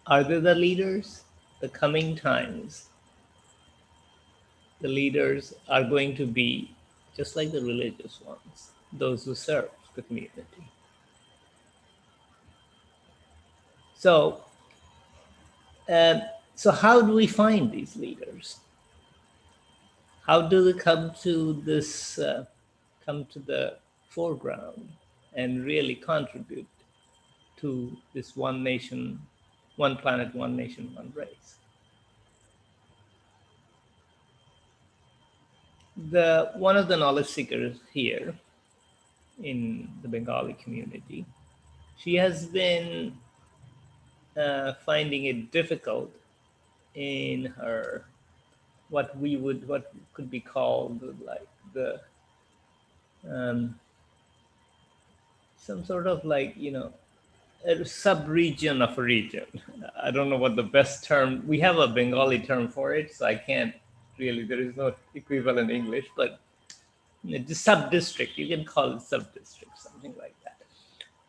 Are they the leaders? The coming times, the leaders are going to be just like the religious ones, those who serve the community. So how do we find these leaders? How do they come to the foreground and really contribute to this one nation, one planet, one nation, one race? One of the knowledge seekers here in the Bengali community, she has been finding it difficult in her what could be called like the some sort of like, a sub-region of a region. I don't know what the best term, we have a Bengali term for it, so I can't really, there is no equivalent English, but the sub-district, you can call it sub-district, something like that.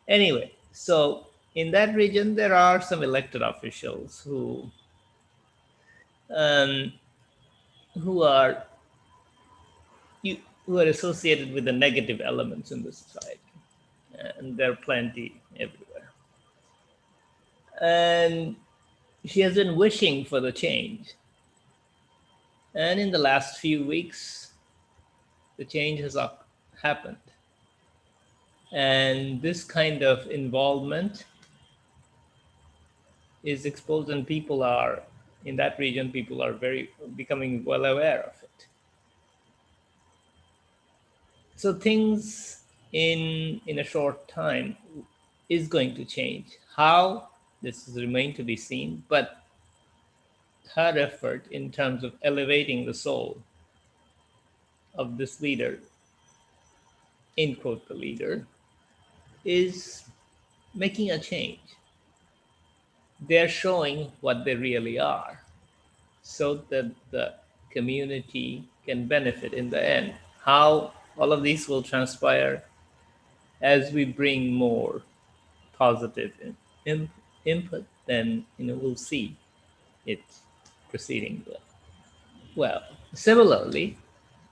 Anyway, so in that region, there are some elected officials who are associated with the negative elements in the society, and there are plenty everywhere. And she has been wishing for the change. And in the last few weeks, the change has happened. And this kind of involvement is exposed, and people are, in that region, people are becoming well aware of it. So things in a short time is going to change. How? This is remain to be seen, but her effort in terms of elevating the soul of this leader, in quote, the leader, is making a change. They're showing what they really are so that the community can benefit in the end. How all of these will transpire as we bring more positive input, then we'll see it proceeding well. Similarly,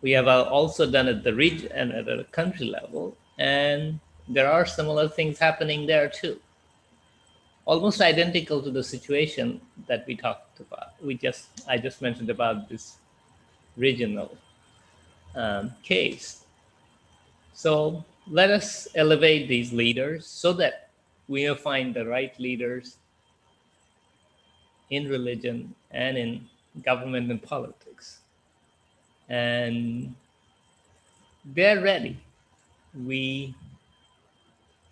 we have also done at the region and at a country level, and there are similar things happening there too. Almost identical to the situation that we talked about. I just mentioned about this regional case. So let us elevate these leaders so that we will find the right leaders in religion and in government and politics. And they're ready. We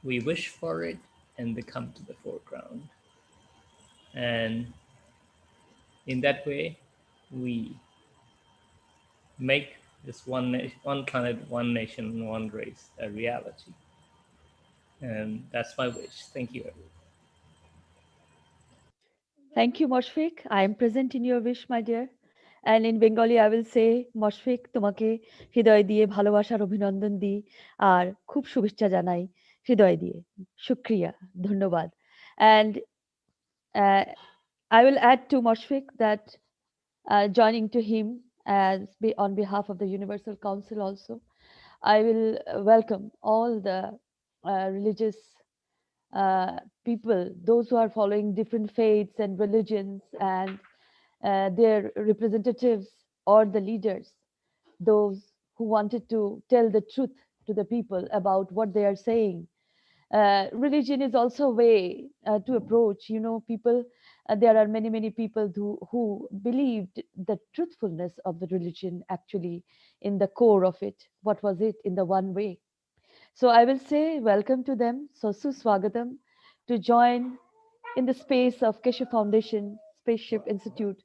wish for it, and they come to the foreground. And in that way, we make this one planet, one nation, one race a reality. And that's my wish. Thank you, everyone. Thank you, Moshfik. I am present in your wish, my dear. And in Bengali, I will say, Moshfik, তোমাকে হৃদয় দিয়ে ভালোবাসার অভিনন্দন দিই আর খুব শুভেচ্ছা জানাই হৃদয় দিয়ে শুকরিয়া ধন্যবাদ and I will add to Moshfik that joining to him on behalf of the Universal Council also, I will welcome all the religious people, those who are following different faiths and religions, and their representatives or the leaders, those who wanted to tell the truth to the people about what they are saying. Religion is also a way to approach, people. There are many people who believed the truthfulness of the religion actually in the core of it. What was it in the one way? So I will say welcome to them. So Suswagatam to join in the space of Keshe Foundation, Spaceship Institute,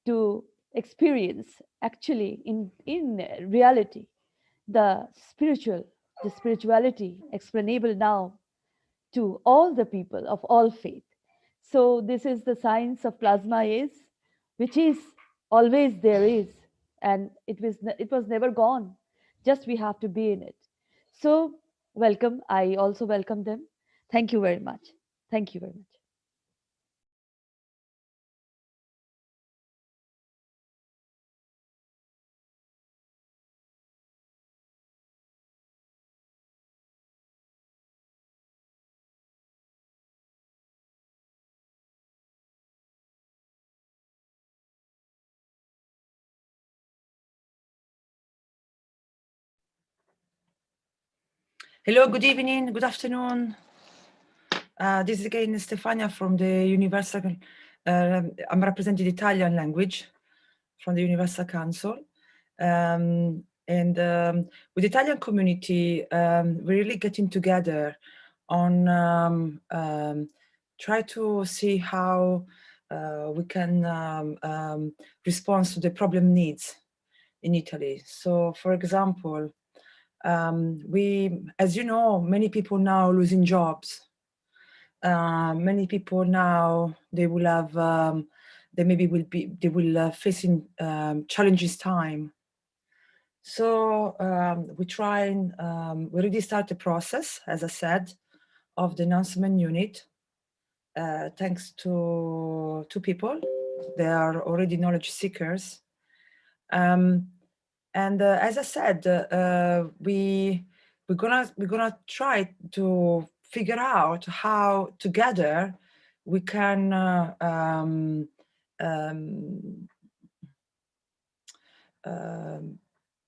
to experience actually in reality the spirituality explainable now to all the people of all faith. So this is the science of plasma is, which is always there is, and it was never gone. Just we have to be in it. So welcome. I also welcome them. Thank you very much. Thank you very much. Hello, good evening, good afternoon. This is again Stefania from the Universal, I'm representing the Italian language from the Universal Council. And with the Italian community, we're really getting together on try to see how we can respond to the problem needs in Italy. So for example, as you know, many people now losing jobs. Many people now, they will have they maybe will facing challenges time. So we try and we already start the process, as I said, of the Enhancement unit, thanks to 2 people. They are already knowledge seekers. And as I said, we're gonna try to figure out how together we can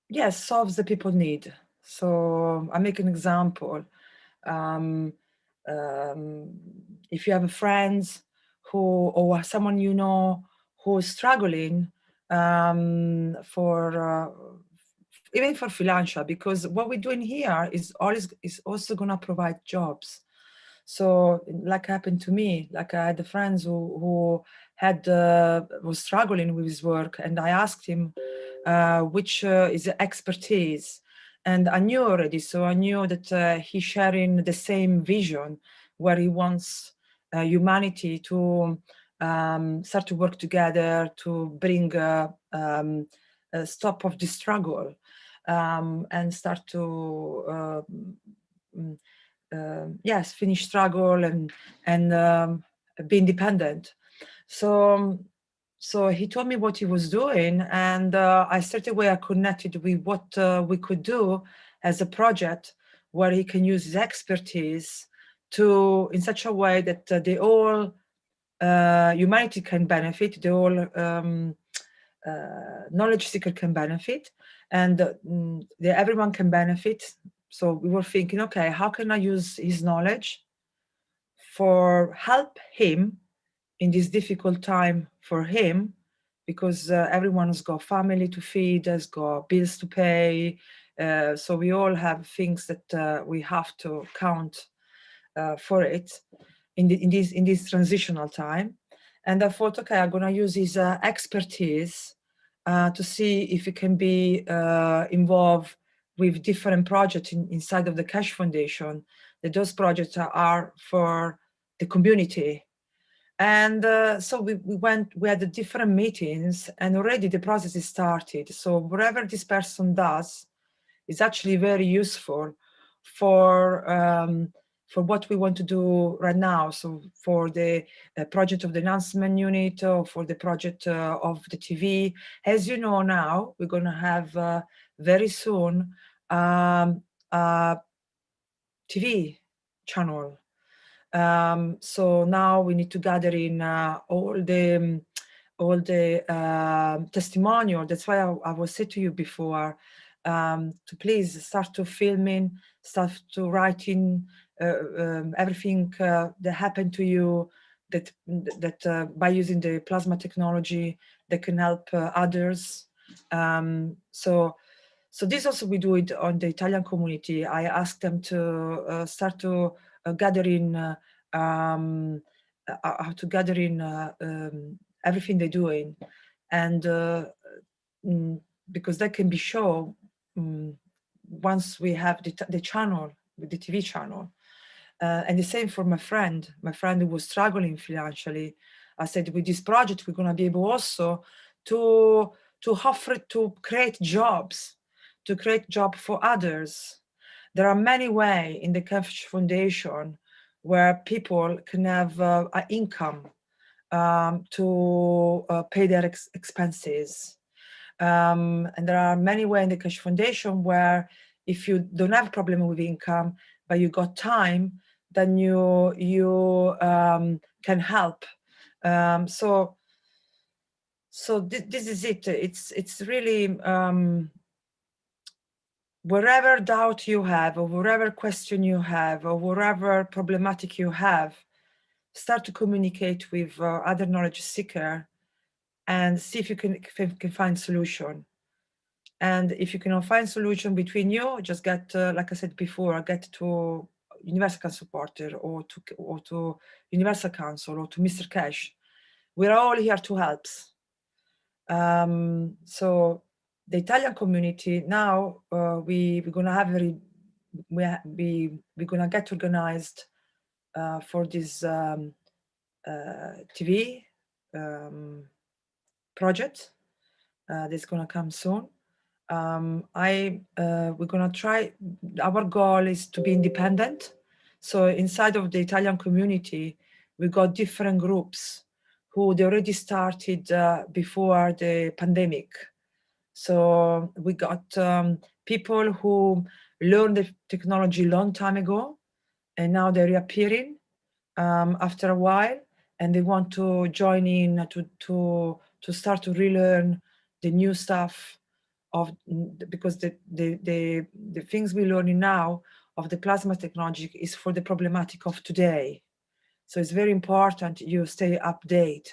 yes, solves the people need. So I make an example. If you have a friend who, or someone you know who is struggling for even for financial, because what we're doing here is also going to provide jobs. So like happened to me, like I had friends who was struggling with his work, and I asked him which is expertise, and I knew already. So I knew that he's sharing the same vision, where he wants humanity to start to work together to bring a stop of the struggle and start to yes, finish struggle and be independent. So he told me what he was doing, and I straight away I connected with what we could do as a project where he can use his expertise to in such a way that they all humanity can benefit, the all knowledge seeker can benefit, and everyone can benefit. So we were thinking, okay, how can I use his knowledge for help him in this difficult time for him, because everyone has got family to feed, has got bills to pay. So we all have things that we have to count for it in this transitional time. And I thought, okay, I'm gonna use his expertise to see if it can be involved with different projects inside of the Keshe Foundation. That those projects are for the community. And so we had the different meetings, and already the process is started. So whatever this person does is actually very useful for what we want to do right now. So for the project of the Enhancement unit, or for the project of the TV. As you know now, we're going to have very soon a TV channel. So now we need to gather in all the testimonial. That's why I was saying to you before, to please start to filming, start to writing everything that happened to you, that by using the plasma technology that can help others. So this also we do it on the Italian community. I asked them to start to gather in how to gather in everything they're doing, and because that can be shown once we have the channel, with the TV channel. And the same for my friend who was struggling financially. I said, with this project, we're going to be able also to offer, to create jobs, for others. There are many ways in the Keshe Foundation where people can have an income to pay their expenses. And there are many ways in the Keshe Foundation where if you don't have a problem with income, but you got time, then you can help. So this is it. It's really wherever doubt you have, or wherever question you have, or wherever problematic you have, start to communicate with other knowledge seeker and see if you can find solution. And if you cannot find solution between you, just get, like I said before, get to Universal Council supporter, or to Universal Council, or to Mr. Keshe. We're all here to help. So the Italian community now, we're gonna have we're gonna get organized for this TV project that's going to come soon. We're going to try, our goal is to be independent. So inside of the Italian community, we got different groups who they already started before the pandemic. So we got people who learned the technology a long time ago, and now they're reappearing after a while, and they want to join in to start to relearn the new stuff because the things we're learning now of the plasma technology is for the problematic of today. So it's very important you stay updated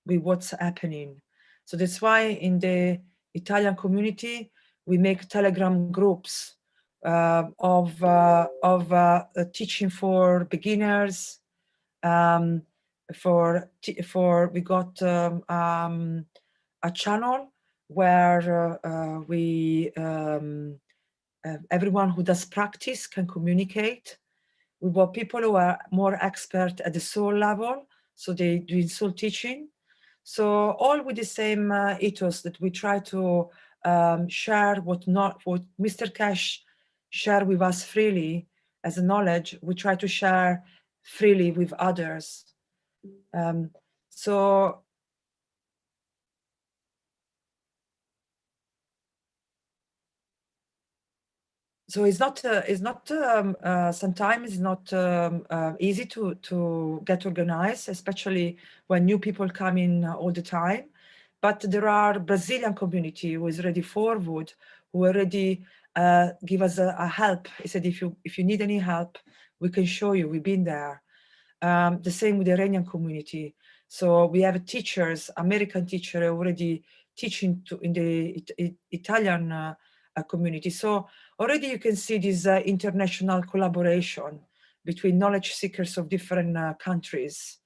with what's happening. So that's why in the Italian community, we make Telegram groups of teaching for beginners. We got a channel where everyone who does practice can communicate. We got people who are more expert at the soul level, so they do soul teaching. So all with the same ethos that we try to share what Mr. Keshe shared with us freely as a knowledge, we try to share freely with others. So it's not sometimes it's not easy to get organized, especially when new people come in all the time. But there are Brazilian community who is ready forward, who already give us a help. He said, if you need any help, we can show you. We've been there. The same with the Iranian community. So we have teachers, American teacher already teaching in the Italian community. So already you can see this international collaboration between knowledge seekers of different countries,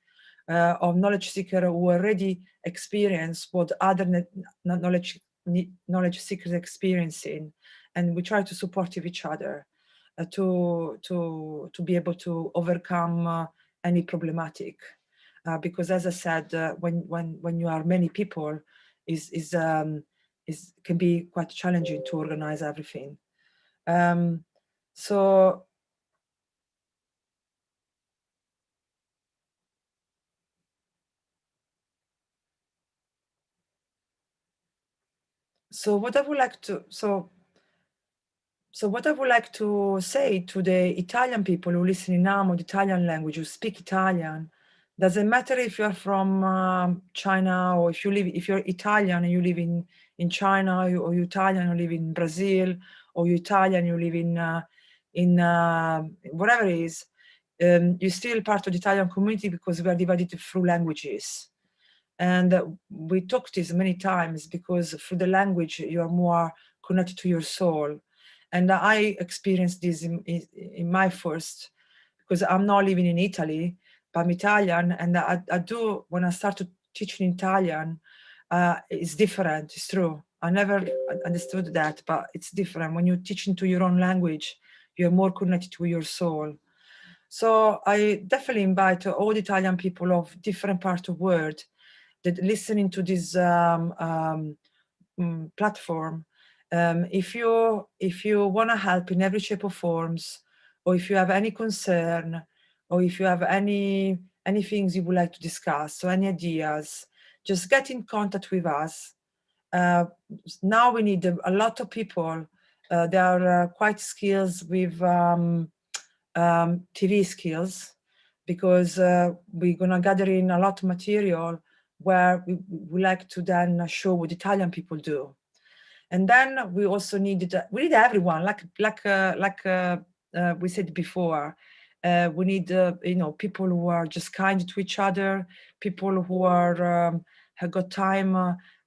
of knowledge seekers who already experience what other knowledge seekers experiencing, and we try to support each other to be able to overcome any problematic. Because as I said, when you are many people, can be quite challenging to organize everything. So what I would like to what I would like to say to the Italian people who listen in now, the Italian language, who speak Italian, doesn't matter if you're from China, or if you're Italian and you live in China, or you're Italian and you live in Brazil, or you're Italian and you live in whatever it is, you're still part of the Italian community because we are divided through languages. And we talked this many times because through the language, you are more connected to your soul. And I experienced this in my first, because I'm not living in Italy, but I'm Italian. And I do, when I started teaching Italian, it's different, it's true. I never understood that, but it's different. When you're teaching to your own language, you're more connected to your soul. So I definitely invite all the Italian people of different parts of the world that listening to this platform. If you want to help in every shape or forms, or if you have any concern, or if you have any things you would like to discuss, or any ideas, just get in contact with us. Now we need a lot of people. They are quite skills with TV skills, because we're gonna gather in a lot of material where we like to then show what Italian people do. And then we also we need everyone, like we said before. We need people who are just kind to each other, people who are have got time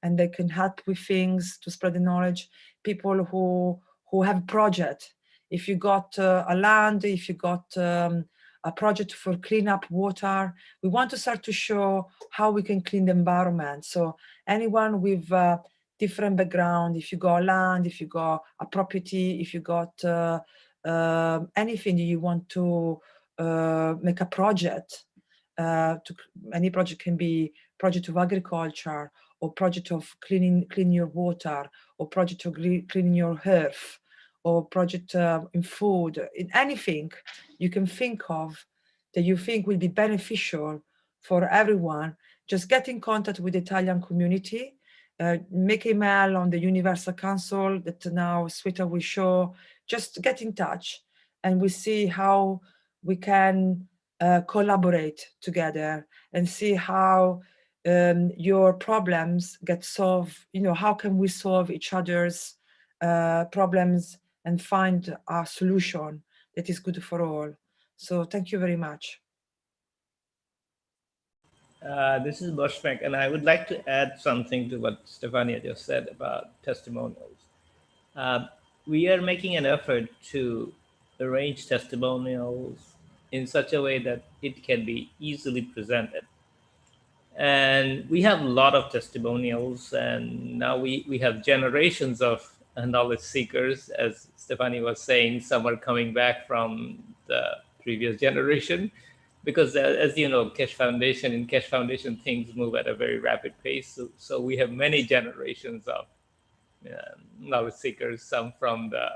and they can help with things to spread the knowledge, people who have a project. If you got a land, if you got a project for clean up water, we want to start to show how we can clean the environment. So anyone with different background, if you got land, if you got a property, if you got anything you want to make a project, any project can be project of agriculture or project of cleaning your water, or project of cleaning your earth, or project in food, in anything you can think of that you think will be beneficial for everyone, just get in contact with the Italian community, make email on the Universal Council that now Sweta will show, just get in touch and we see how we can collaborate together and see how your problems get solved. You know, how can we solve each other's problems and find a solution that is good for all. So thank you very much. This is Boschmek, and I would like to add something to what Stefania just said about testimonials. We are making an effort to arrange testimonials in such a way that it can be easily presented. And we have a lot of testimonials, and now we have generations of knowledge seekers. As Stefani was saying, some are coming back from the previous generation, because as you know, Keshe Foundation things move at a very rapid pace. So we have many generations of knowledge seekers, some from the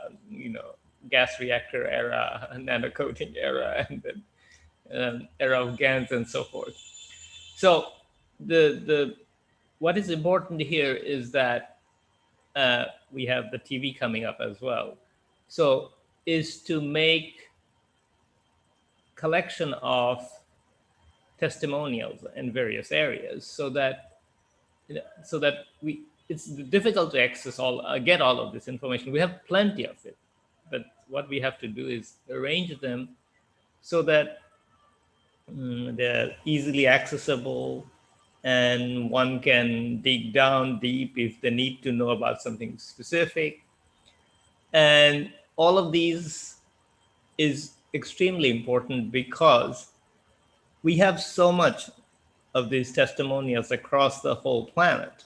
gas reactor era, nano coating era, and then era of GANs and so forth. So the what is important here is that we have the TV coming up as well. So is to make collection of testimonials in various areas, so that it's difficult to access get all of this information. We have plenty of it, but what we have to do is arrange them so that they're easily accessible, and one can dig down deep if they need to know about something specific. And all of these is extremely important because we have so much of these testimonials across the whole planet.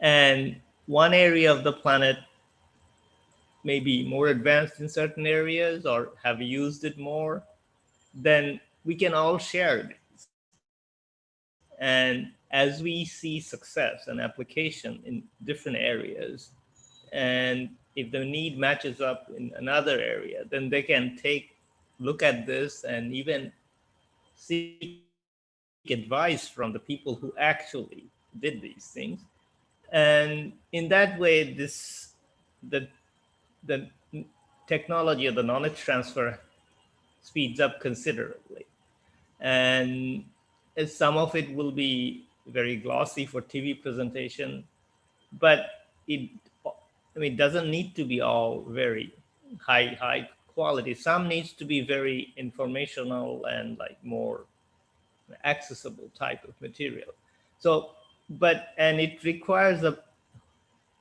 And one area of the planet may be more advanced in certain areas or have used it more, then we can all share this. And as we see success and application in different areas, and if the need matches up in another area, then they can look at this and even seek advice from the people who actually did these things. And in that way, the technology of the knowledge transfer speeds up considerably. And some of it will be very glossy for TV presentation, but it doesn't need to be all very high quality. Some needs to be very informational and like more accessible type of material. So, and it requires a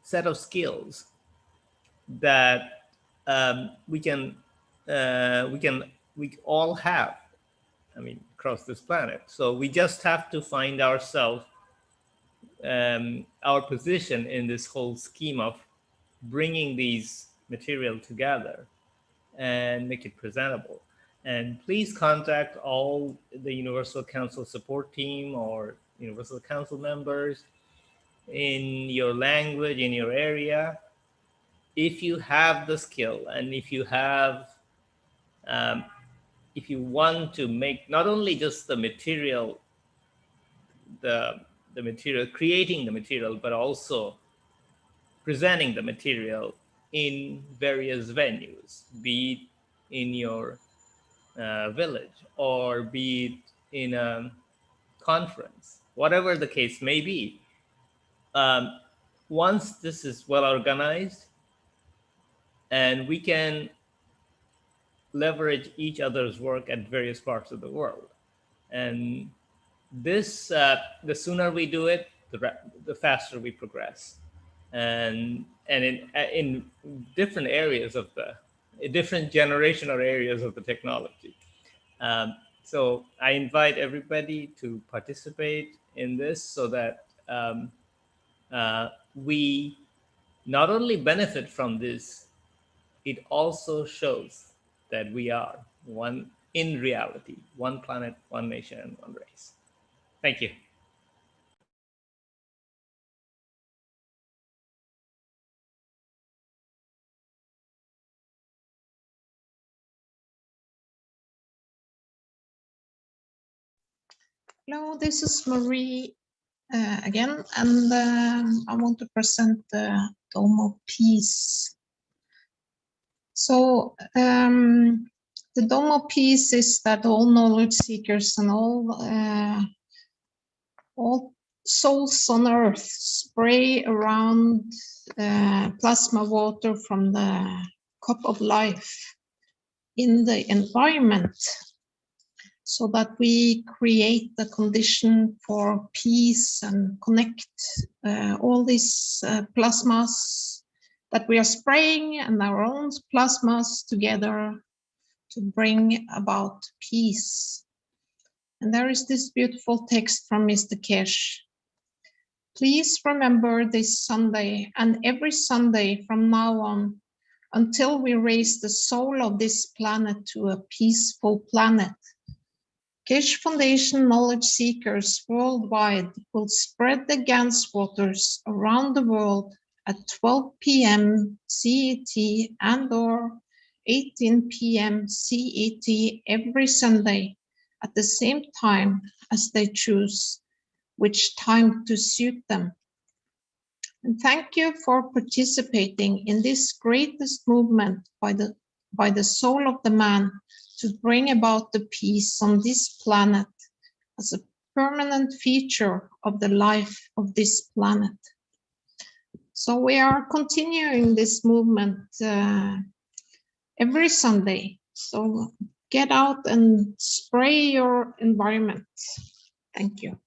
set of skills that we all have, across this planet. So we just have to find ourselves, our position in this whole scheme of bringing these material together and make it presentable. And please contact all the Universal Council support team or Universal Council members in your language, in your area. If you have the skill and if you have, if you want to make not only just the material, the material, creating the material, but also presenting the material in various venues, be it in your village or be it in a conference, whatever the case may be. Once this is well organized and we can leverage each other's work at various parts of the world. And this, the sooner we do it, the faster we progress. And in different areas of different generation or areas of the technology. So I invite everybody to participate in this so that we not only benefit from this, it also shows that we are one in reality, one planet, one nation, and one race. Thank you. Hello, this is Marie again, and I want to present the Dome of Peace. So the Dome of Peace is that all knowledge seekers and all souls on earth spray around plasma water from the cup of life in the environment, so that we create the condition for peace and connect all these plasmas that we are spraying and our own plasmas together to bring about peace. And there is this beautiful text from Mr. Keshe. Please remember this Sunday and every Sunday from now on, until we raise the soul of this planet to a peaceful planet. Keshe Foundation knowledge seekers worldwide will spread the Gans waters around the world at 12 p.m. CET and/or 18 p.m. CET every Sunday at the same time as they choose which time to suit them. And thank you for participating in this greatest movement by the soul of the man to bring about the peace on this planet as a permanent feature of the life of this planet. So we are continuing this movement every Sunday. So get out and spray your environment. Thank you.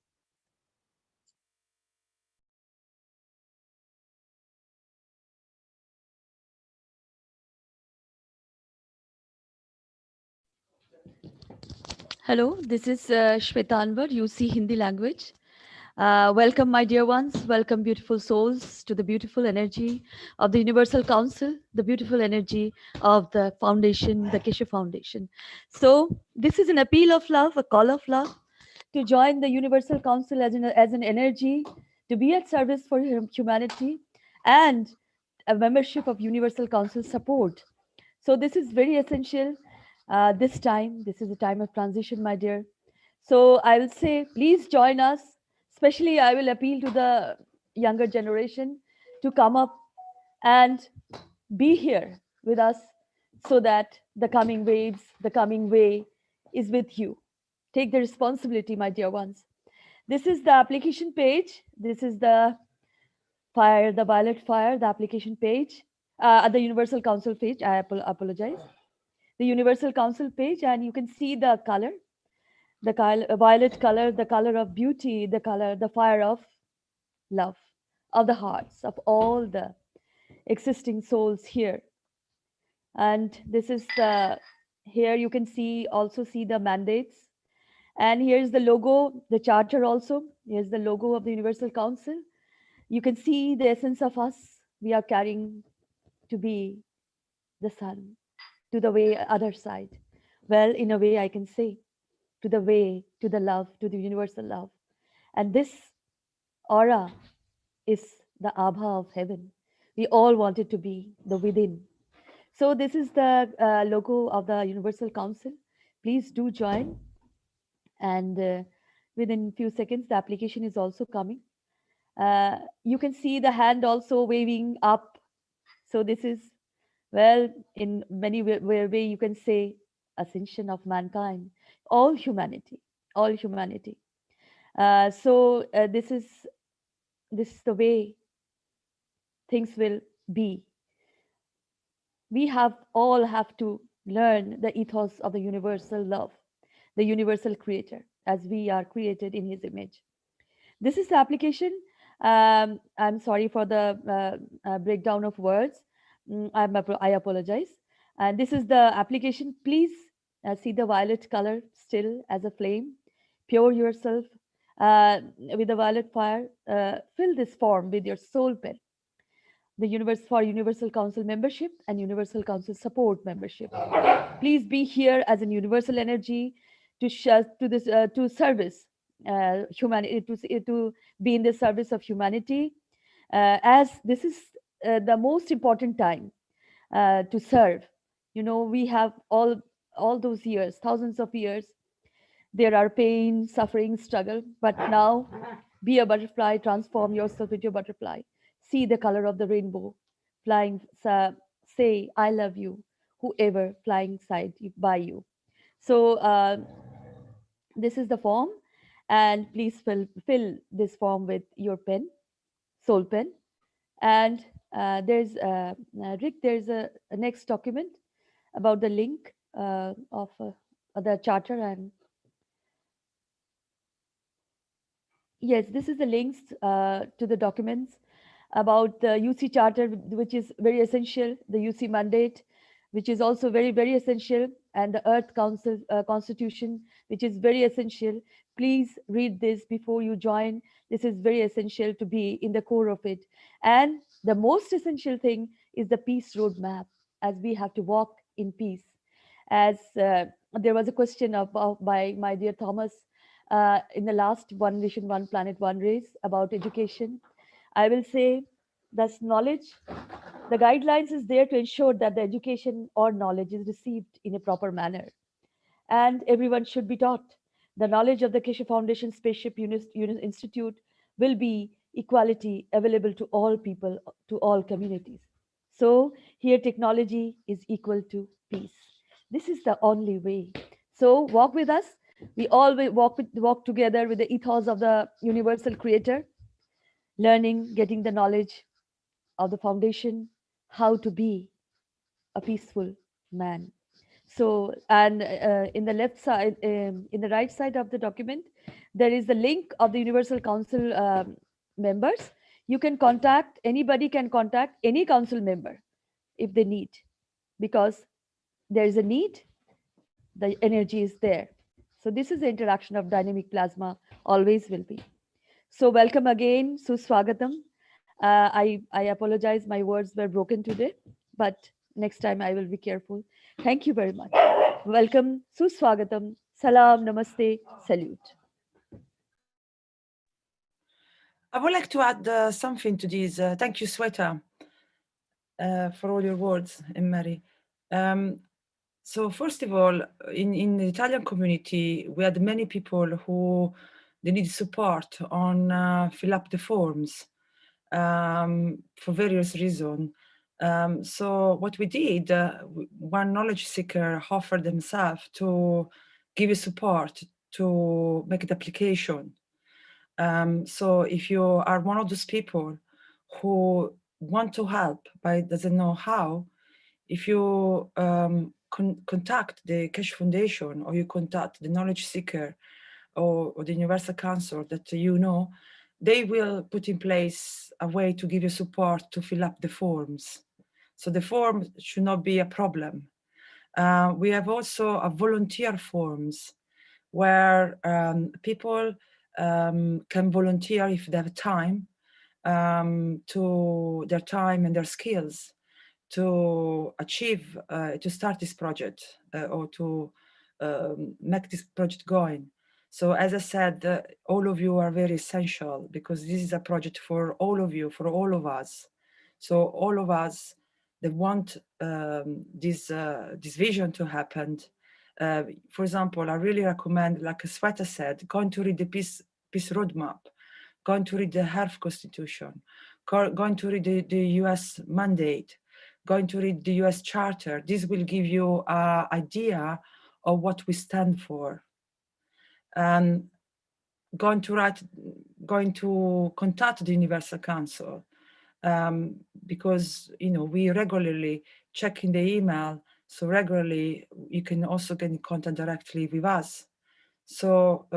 Hello, this is Shwetanvar, UC Hindi language. Welcome, my dear ones. Welcome, beautiful souls, to the beautiful energy of the Universal Council, the beautiful energy of the foundation, the Keshe Foundation. So this is an appeal of love, a call of love, to join the Universal Council as an energy, to be at service for humanity, and a membership of Universal Council support. So this is very essential. This is a time of transition, my dear. So I will say, please join us. Especially, I will appeal to the younger generation to come up and be here with us, so that the coming waves, the coming way is with you. Take the responsibility, my dear ones. This is the application page. This is the fire, the violet fire, the application page, at the Universal Council page. I apologize. The Universal Council page, and you can see the color, the violet color, the color of beauty, the color, the fire of love, of the hearts of all the existing souls here. And this is the, here you can see, also see the mandates. And here's the logo, the charter also. Here's the logo of the Universal Council. You can see the essence of us. We are carrying to be the sun, to the way other side. Well, in a way I can say, to the way, to the love, to the universal love. And this aura is the Abha of heaven. We all want it to be the within. So this is the logo of the Universal Council. Please do join. And within few seconds, the application is also coming. You can see the hand also waving up. So this is, well, in many way you can say, ascension of mankind, all humanity, all humanity. This is the way things will be. We all have to learn the ethos of the universal love, the universal creator, as we are created in his image. This is the application. I'm sorry for the breakdown of words. I apologize. And this is the application. Please see the violet color still as a flame. Pure yourself with the violet fire. Fill this form with your soul pen. The Universal Council membership and Universal Council support membership. Please be here as a universal energy to service humanity, to be in the service of humanity, as this is the most important time to serve. You know, we have all those years, thousands of years, There are pain, suffering, struggle, but now be a butterfly, transform yourself into a butterfly. See the color of the rainbow, flying, say, I love you, whoever flying by you. So this is the form, and please fill this form with your pen, soul pen. And there's, Rick, there's a next document about the link of the charter. And yes, this is the links to the documents about the UC charter, which is very essential, the UC mandate, which is also very, very essential, and the Earth Council Constitution, which is very essential. Please read this before you join. This is very essential to be in the core of it. And the most essential thing is the peace roadmap, as we have to walk in peace. As there was a question about by my dear Thomas in the last One Nation, One Planet, One Race about education. I will say thus knowledge, the guidelines is there to ensure that the education or knowledge is received in a proper manner. And everyone should be taught. The knowledge of the Keshe Foundation Spaceship Institute will be equality available to all people, to all communities. So here technology is equal to peace. This is the only way. So walk with us. We all will walk together with the ethos of the universal creator, learning, getting the knowledge of the foundation, how to be a peaceful man. So, and in the left side, in the right side of the document, there is the link of the Universal Council members. You can contact, anybody can contact any council member if they need, because there is a need, the energy is there. So this is the interaction of dynamic plasma, always will be. So welcome again, Suswagatam. I apologize, my words were broken today, but next time I will be careful. Thank you very much. Welcome, Suswagatam, Salam, Namaste, Salute. I would like to add something to this. Thank you, Sweta, for all your words, and Mary. So first of all, in the Italian community, we had many people who they need support on fill up the forms for various reasons. So what we did, one knowledge seeker offered themselves to give you support to make the application. So if you are one of those people who want to help but doesn't know how, if you contact the Keshe Foundation, or you contact the knowledge seeker or the Universal Council that you know, they will put in place a way to give you support to fill up the forms. So the form should not be a problem. We have also a volunteer forms where people can volunteer if they have time, to their time and their skills to achieve, to start this project or to make this project going. So as I said, all of you are very essential because this is a project for all of you, for all of us. So all of us that want this vision to happen. For example, I really recommend, like Sweta said, going to read the peace roadmap, going to read the Earth Constitution, going to read the US mandate, going to read the US Charter. This will give you an idea of what we stand for. Going to contact the Universal Council because we regularly check in the email, so regularly you can also get in contact directly with us. So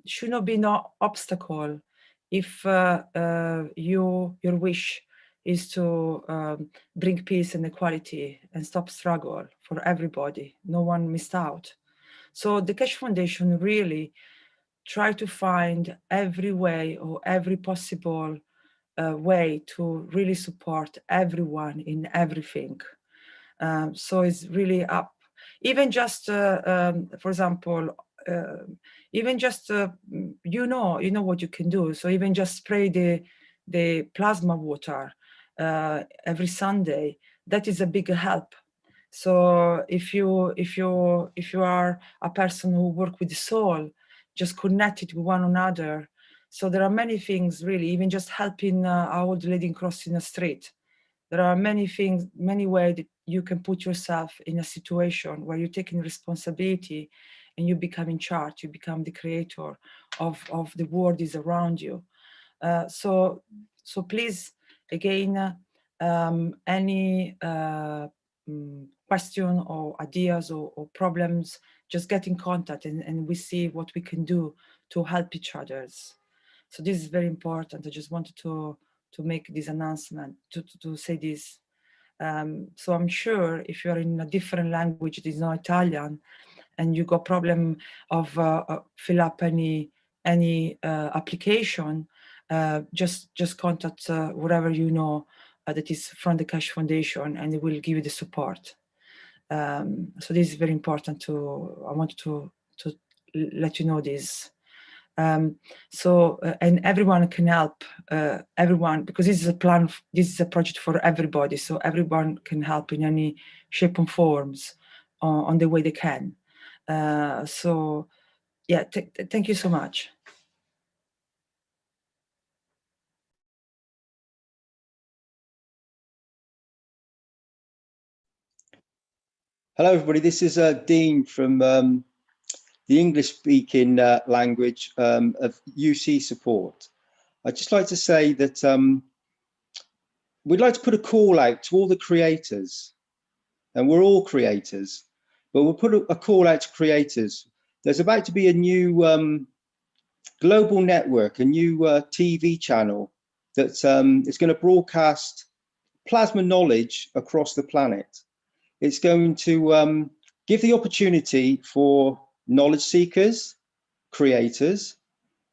should not be no obstacle if your wish is to bring peace and equality and stop struggle for everybody. No one missed out. So the Keshe Foundation really try to find every way or every possible way to really support everyone in everything. So it's really up. Even just, for example, even just, you know what you can do. So even just spray the plasma water every Sunday, that is a big help. So if you are a person who work with the soul, just connected with one another. So there are many things really, even just helping our old lady crossing the street. There are many things, many ways that you can put yourself in a situation where you're taking responsibility and you become in charge, you become the creator of the world is around you. So please, again, any question or ideas or problems, just get in contact and we see what we can do to help each others. So this is very important. I just wanted to make this announcement, to say this. So I'm sure if you're in a different language that is not Italian, and you got problem of fill up any application, just contact whatever you know that is from the Keshe Foundation, and they will give you the support. So this is very important I wanted to let you know this. And everyone can help, everyone, because this is a plan, this is a project for everybody, so everyone can help in any shape and forms on the way they can. So yeah, thank you so much. Hello, everybody. This is Dean from the English-speaking language of UC support. I'd just like to say that we'd like to put a call out to all the creators, and we're all creators, but we'll put a call out to creators. There's about to be a new global network, a new TV channel that is going to broadcast plasma knowledge across the planet. It's going to give the opportunity for knowledge seekers, creators,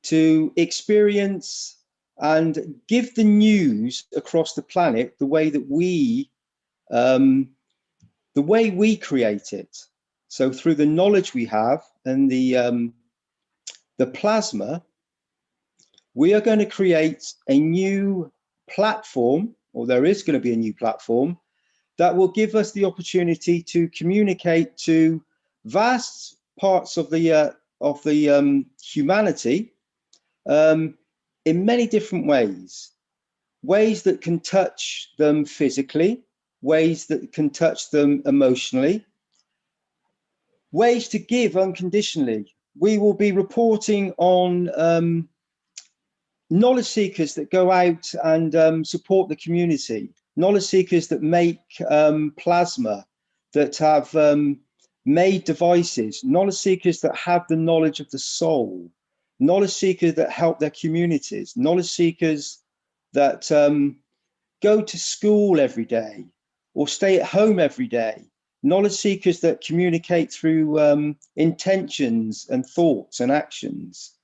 to experience and give the news across the planet the way that we create it. So through the knowledge we have and the plasma, we are going to create a new platform, or there is going to be a new platform that will give us the opportunity to communicate to vast parts of the humanity in many different ways that can touch them physically, ways that can touch them emotionally, ways to give unconditionally. We will be reporting on knowledge seekers that go out and support the community, knowledge seekers that make plasma, that have made devices, knowledge seekers that have the knowledge of the soul, knowledge seekers that help their communities, knowledge seekers that go to school every day or stay at home every day, knowledge seekers that communicate through intentions and thoughts and actions.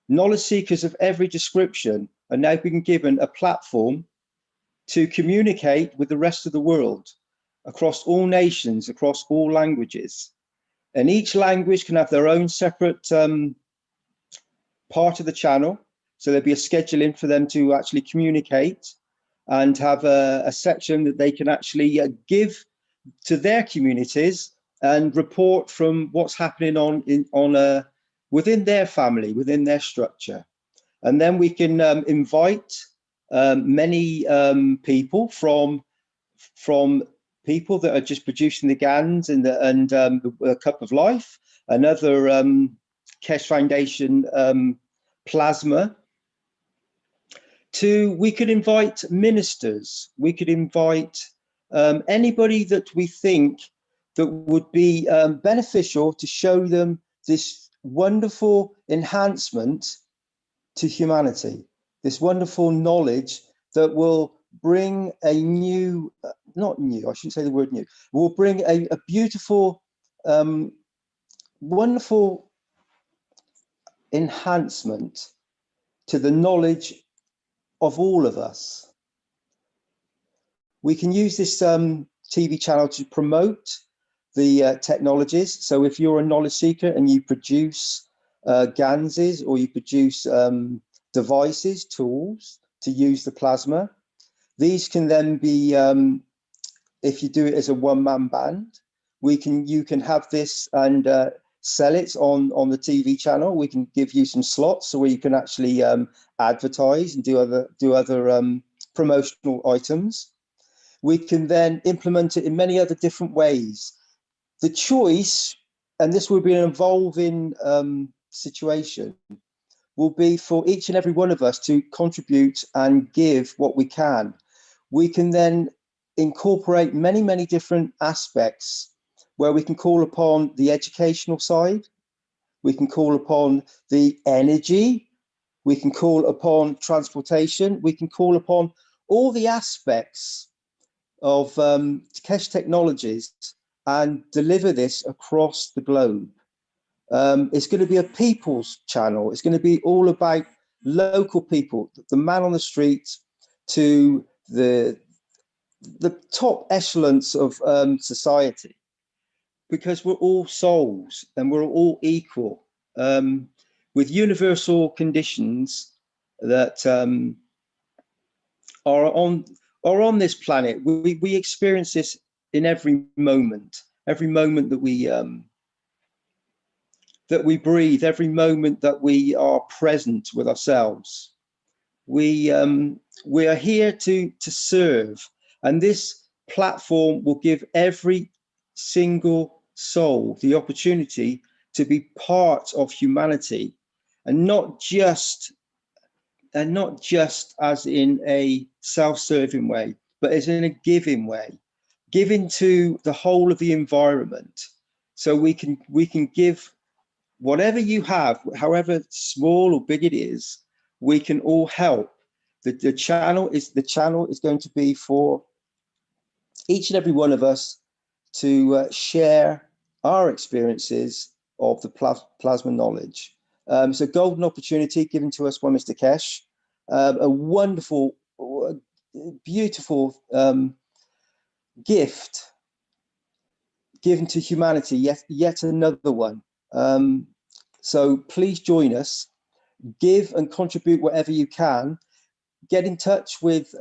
Knowledge seekers of every description are now being given a platform to communicate with the rest of the world across all nations, across all languages. And each language can have their own separate part of the channel. So there'll be a scheduling for them to actually communicate and have a section that they can actually give to their communities and report from what's happening within their family, within their structure. And then we can invite many people from people that are just producing the GANs and the Cup of Life, another Keshe Foundation plasma. We could invite ministers, we could invite anybody that we think that would be beneficial to show them this wonderful enhancement to humanity, this wonderful knowledge that will bring a new, not new, I shouldn't say the word new, will bring a beautiful, wonderful enhancement to the knowledge of all of us. We can use this TV channel to promote the technologies. So if you're a knowledge seeker and you produce GANSs or you produce devices, tools to use the plasma, these can then be if you do it as a one-man band. You can have this and sell it on the TV channel. We can give you some slots so where you can actually advertise and do other promotional items. We can then implement it in many other different ways. The choice, and this will be an evolving situation, will be for each and every one of us to contribute and give what we can. We can then incorporate many, many different aspects where we can call upon the educational side, we can call upon the energy, we can call upon transportation, we can call upon all the aspects of Keshe technologies and deliver this across the globe. It's going to be a people's channel. It's going to be all about local people, the man on the street to the top echelons of society, because we're all souls and we're all equal, with universal conditions that are on this planet. We experience this in every moment that we breathe, every moment that we are present with ourselves. We are here to serve, and this platform will give every single soul the opportunity to be part of humanity, and not just as in a self-serving way, but as in a giving way, giving to the whole of the environment. So we can give whatever you have, however small or big it is. We can all help. The channel is going to be for each and every one of us to share our experiences of the plasma knowledge. It's a golden opportunity given to us by Mr. Keshe, a wonderful, beautiful gift given to humanity, yet another one. So please join us, give and contribute whatever you can. Get in touch with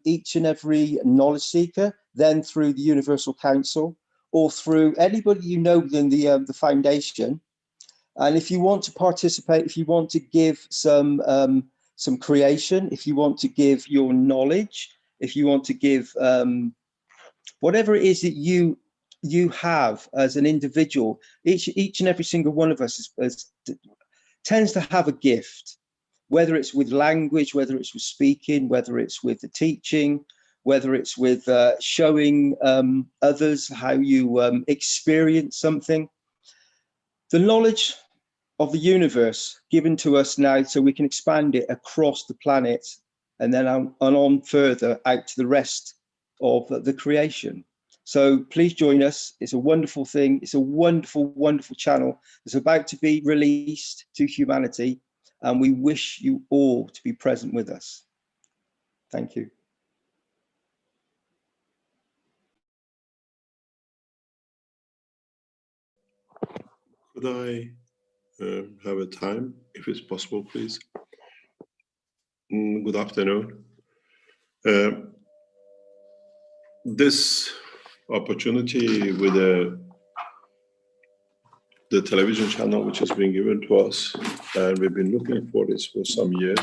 each and every knowledge seeker, then through the Universal Council, or through anybody you know within the foundation. And if you want to participate, if you want to give some creation, if you want to give your knowledge, if you want to give whatever it is that you have as an individual, each and every single one of us tends to have a gift, whether it's with language, whether it's with speaking, whether it's with the teaching, whether it's with showing others how you experience something. The knowledge of the universe given to us now, so we can expand it across the planet and then on further out to the rest of the creation. So please join us. It's a wonderful thing. It's a wonderful, wonderful channel that's about to be released to humanity, and we wish you all to be present with us. Thank you. Could I have a time, if it's possible, please? Good afternoon. This opportunity with the television channel, which has been given to us, and we've been looking for this for some years,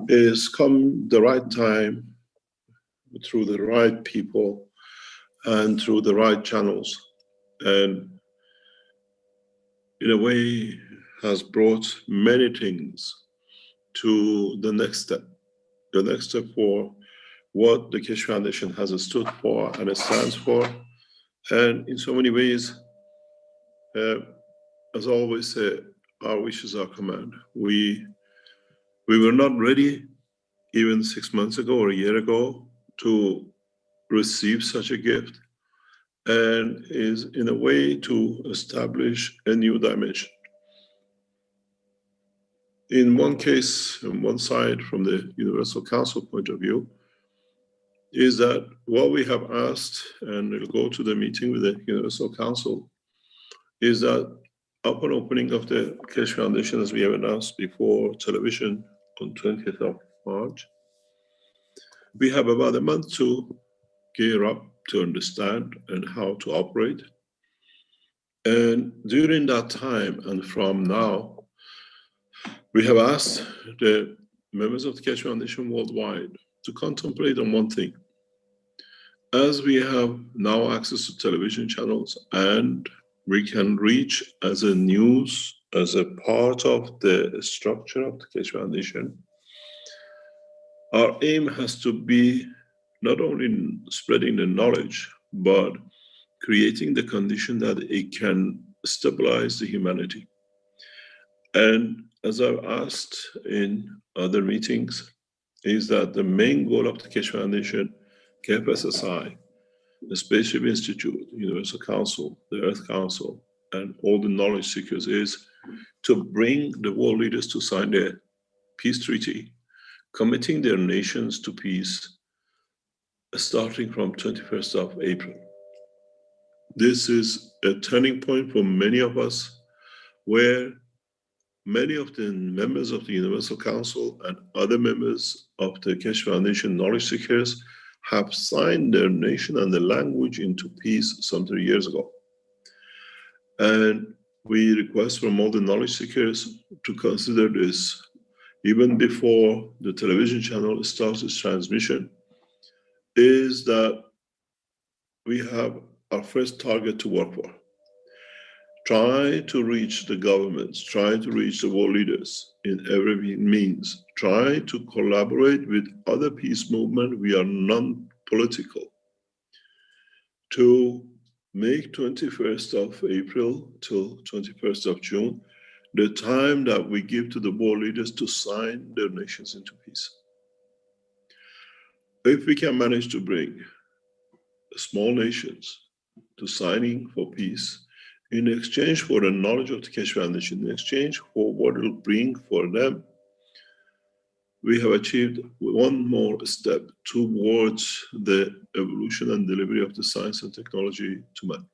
is come the right time, through the right people, and through the right channels, and in a way has brought many things to the next step. The next step for what the Keshe Foundation has stood for and it stands for. And in so many ways, as I always say, our wishes are command. We were not ready even 6 months ago or a year ago to receive such a gift, and is in a way to establish a new dimension. In one case, on one side, from the Universal Council point of view, is that what we have asked, and we'll go to the meeting with the Universal Council, is that upon opening of the Keshe Foundation, as we have announced before television on 20th of March, we have about a month to gear up to understand and how to operate. And during that time and from now, we have asked the members of the Keshe Foundation worldwide to contemplate on one thing. As we have now access to television channels and we can reach as a news, as a part of the structure of the Keshe Foundation, our aim has to be not only spreading the knowledge, but creating the condition that it can stabilize the humanity. And as I've asked in other meetings, is that the main goal of the Keshe Foundation, KF SSI, the Spaceship Institute, Universal Council, the Earth Council, and all the knowledge seekers is to bring the world leaders to sign the peace treaty, committing their nations to peace, starting from 21st of April. This is a turning point for many of us, where many of the members of the Universal Council and other members of the Keshe Foundation knowledge seekers have signed their nation and the language into peace some 3 years ago. And we request from all the knowledge seekers to consider this even before the television channel starts its transmission, is that we have our first target to work for. Try to reach the governments, try to reach the world leaders in every means. Try to collaborate with other peace movements. We are non-political. To make 21st of April till 21st of June the time that we give to the world leaders to sign their nations into peace. If we can manage to bring small nations to signing for peace, in exchange for the knowledge of the Keshe Foundation, in exchange for what it will bring for them, we have achieved one more step towards the evolution and delivery of the science and technology to man.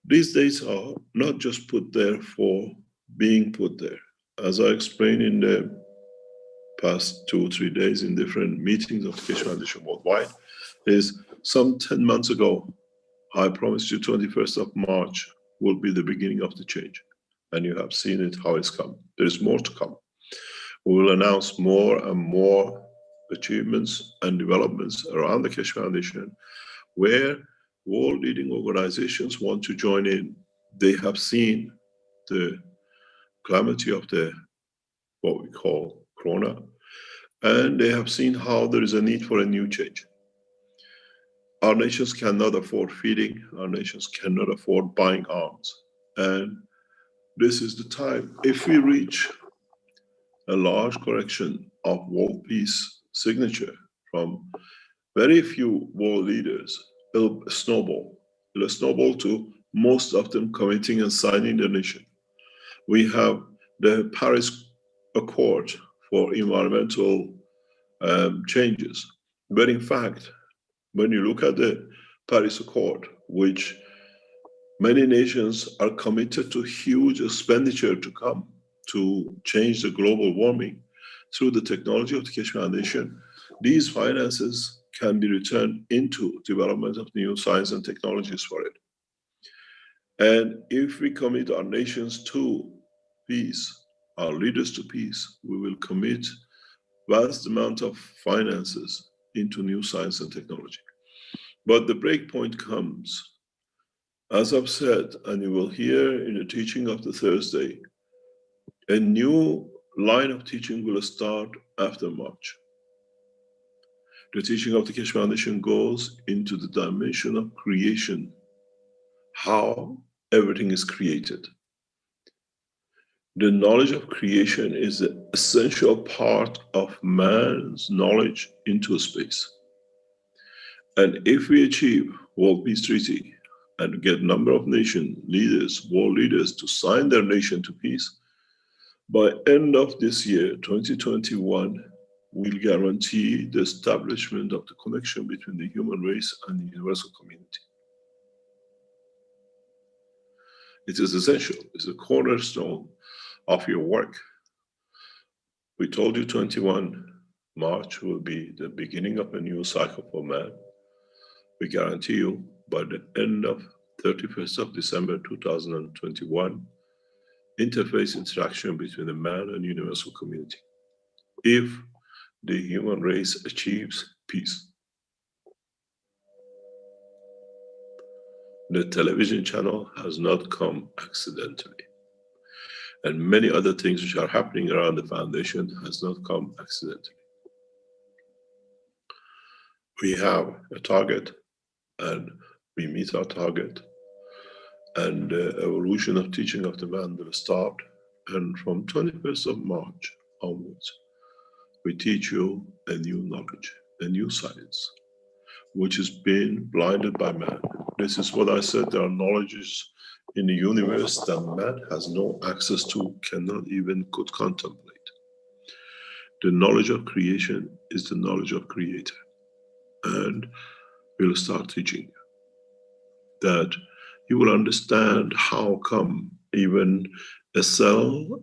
These dates are not just put there for being put there. As I explained in the past 2 or 3 days in different meetings of the Keshe Foundation worldwide, is some 10 months ago, I promised you 21st of March will be the beginning of the change. And you have seen it, how it's come. There is more to come. We will announce more and more achievements and developments around the Keshe Foundation, where world leading organizations want to join in. They have seen the calamity of the, what we call Corona, and they have seen how there is a need for a new change. Our nations cannot afford feeding, our nations cannot afford buying arms. And this is the time, if we reach a large correction of world peace signature from very few world leaders, it'll snowball. It'll snowball to most of them committing and signing their nation. We have the Paris Accord for environmental changes. But in fact, when you look at the Paris Accord, which many nations are committed to huge expenditure to come to change the global warming through the technology of the Keshe Foundation, these finances can be returned into development of new science and technologies for it. And if we commit our nations to peace, our leaders to peace, we will commit vast amount of finances into new science and technology. But the breakpoint comes, as I've said, and you will hear in the teaching of the Thursday, a new line of teaching will start after March. The teaching of the Keshe Foundation goes into the dimension of creation, how everything is created. The knowledge of creation is an essential part of man's knowledge into space. And if we achieve World Peace Treaty and get a number of nation leaders, world leaders to sign their nation to peace, by end of this year, 2021, we'll guarantee the establishment of the connection between the human race and the universal community. It is essential, it's a cornerstone of your work. We told you 21 March will be the beginning of a new cycle for man. We guarantee you by the end of 31st of December 2021, interface interaction between the man and universal community, if the human race achieves peace. The television channel has not come accidentally, and many other things which are happening around the foundation has not come accidentally. We have a target, and we meet our target, and the evolution of teaching of the man will start, and from 21st of March onwards, we teach you a new knowledge, a new science, which has been blinded by man. This is what I said, there are knowledges in the universe that man has no access to, cannot even could contemplate. The knowledge of creation is the knowledge of creator. And we'll start teaching you that you will understand how come even a cell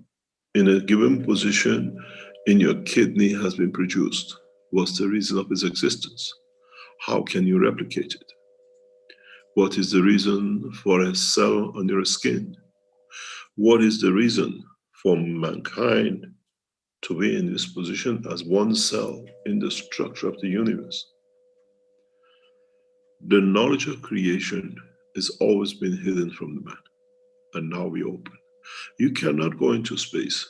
in a given position in your kidney has been produced. What's the reason of its existence? How can you replicate it? What is the reason for a cell on your skin? What is the reason for mankind to be in this position as one cell in the structure of the universe? The knowledge of creation has always been hidden from the man, and now we open. You cannot go into space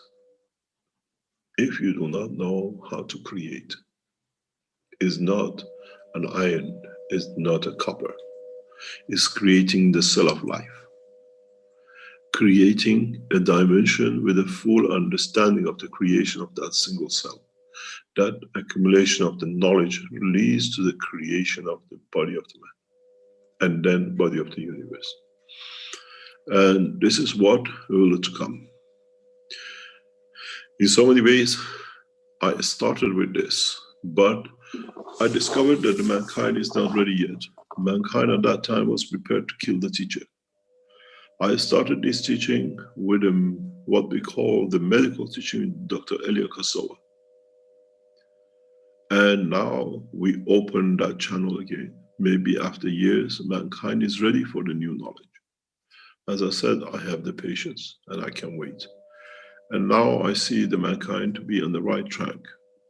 if you do not know how to create. It's not an iron, it's not a copper. It's creating the cell of life. Creating a dimension with a full understanding of the creation of that single cell. That accumulation of the knowledge leads to the creation of the body of the man, and then body of the universe. And this is what will to come. In so many ways, I started with this, but I discovered that the mankind is not ready yet. Mankind at that time was prepared to kill the teacher. I started this teaching with what we call the medical teaching, Dr. Elia Kasowa. And now we open that channel again. Maybe after years, mankind is ready for the new knowledge. As I said, I have the patience and I can wait. And now I see the mankind to be on the right track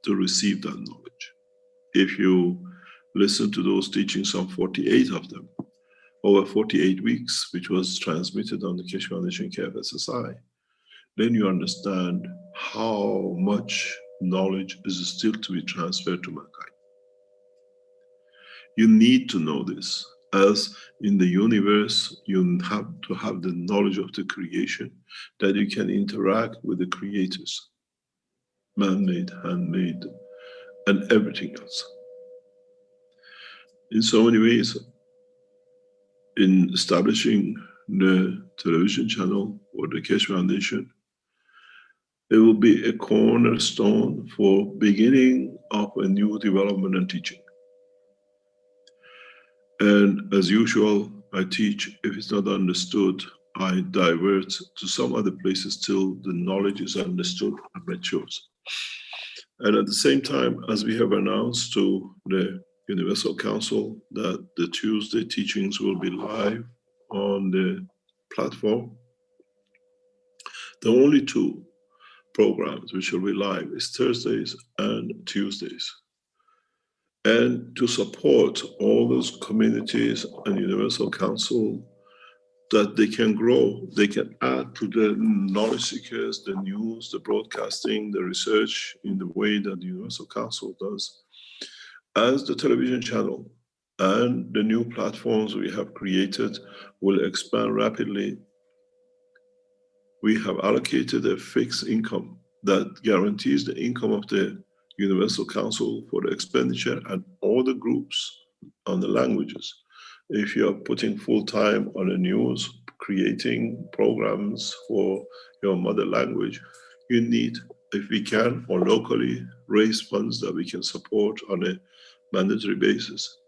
to receive that knowledge. If you listen to those teachings, some 48 of them, over 48 weeks, which was transmitted on the Keshe Foundation KF SSI, then you understand how much knowledge is still to be transferred to mankind. You need to know this, as in the universe, you have to have the knowledge of the creation that you can interact with the creators, man-made, handmade, and everything else. In so many ways, in establishing the television channel or the Keshe Foundation, it will be a cornerstone for beginning of a new development and teaching. And as usual, I teach, if it's not understood, I divert to some other places till the knowledge is understood and matures. And at the same time, as we have announced to the Universal Council that the Tuesday teachings will be live on the platform, the only two programs which will be live is Thursdays and Tuesdays. And to support all those communities and Universal Council that they can grow, they can add to the knowledge seekers, the news, the broadcasting, the research in the way that the Universal Council does. As the television channel and the new platforms we have created will expand rapidly, we have allocated a fixed income that guarantees the income of the Universal Council for the expenditure and all the groups on the languages. If you are putting full time on the news, creating programs for your mother language, you need, if we can, or locally, raise funds that we can support on a mandatory basis.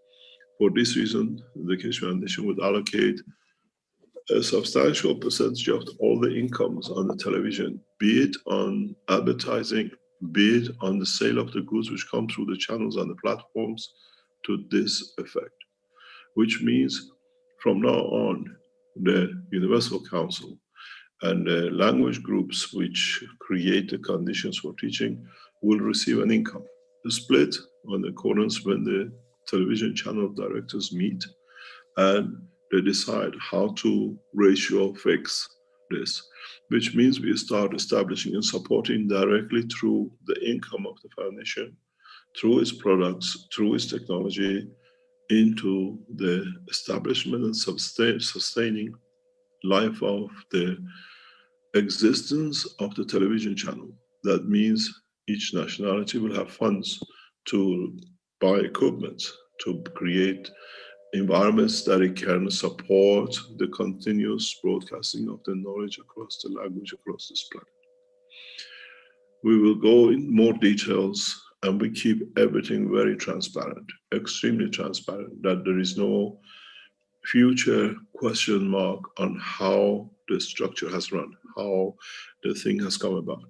For this reason, the Keshe Foundation would allocate a substantial percentage of all the incomes on the television, be it on advertising, be it on the sale of the goods which come through the channels and the platforms, to this effect. which means from now on, the Universal Council and the language groups which create the conditions for teaching will receive an income, split on accordance when the television channel directors meet and they decide how to ratio fix this, which means we start establishing and supporting directly through the income of the foundation, through its products, through its technology, into the establishment and sustaining life of the existence of the television channel. That means each nationality will have funds to buy equipment, to create environments that it can support the continuous broadcasting of the knowledge across the language across this planet. We will go in more details, and we keep everything very transparent, extremely transparent, that there is no future question mark on how the structure has run, how the thing has come about.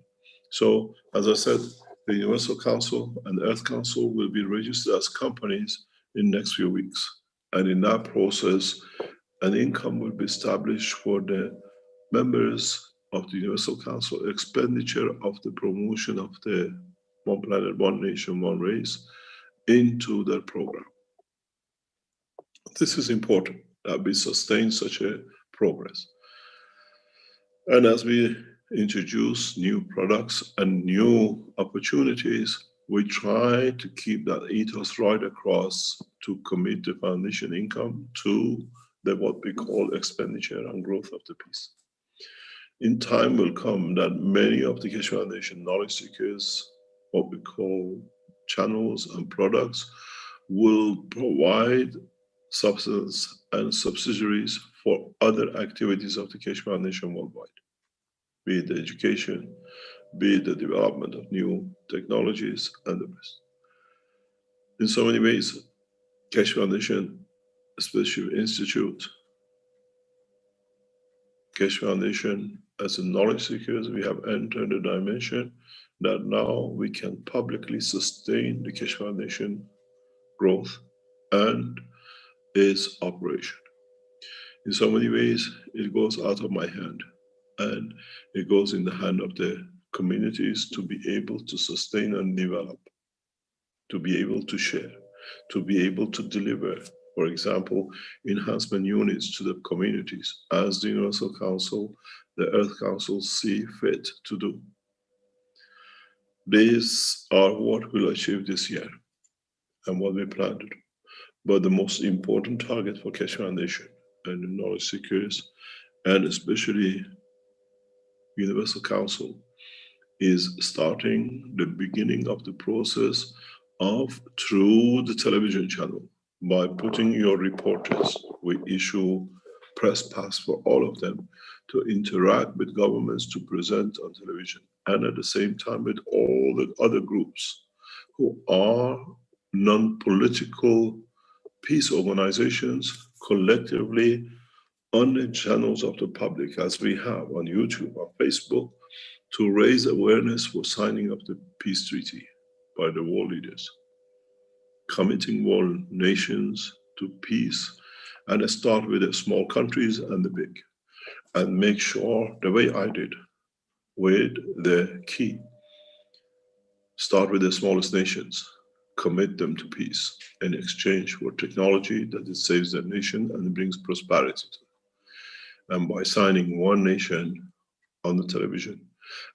So, as I said, the Universal Council and the Earth Council will be registered as companies in the next few weeks. And in that process, an income will be established for the members of the Universal Council, expenditure of the promotion of the One Planet, One Nation, One Race into their program. This is important that we sustain such a progress. And as we introduce new products and new opportunities, we try to keep that ethos right across to commit the foundation income to the what we call expenditure and growth of the peace. In time will come that many of the Keshe Foundation knowledge seekers, what we call channels and products, will provide substance and subsidiaries for other activities of the Keshe Foundation worldwide, be it the education, be it the development of new technologies and the rest. In so many ways, Keshe Foundation, Spaceship Institute, Keshe Foundation, as a knowledge seekers, we have entered a dimension that now we can publicly sustain the Keshe Foundation growth and its operation. In so many ways, it goes out of my hand and it goes in the hand of the communities to be able to sustain and develop, to be able to share, to be able to deliver, for example, enhancement units to the communities as the Universal Council, the Earth Council see fit to do. These are what we'll achieve this year and what we plan to do. But the most important target for Keshe Foundation and the knowledge seekers, and especially Universal Council, is starting the beginning of the process of through the television channel. By putting your reporters, we issue press pass for all of them to interact with governments to present on television, and at the same time with all the other groups who are non-political peace organizations collectively on the channels of the public, as we have on YouTube, on Facebook, to raise awareness for signing of the peace treaty by the world leaders, committing world nations to peace, and start with the small countries and the big, and make sure, the way I did, with the key, start with the smallest nations, commit them to peace in exchange for technology that it saves their nation and brings prosperity to them. And by signing one nation on the television,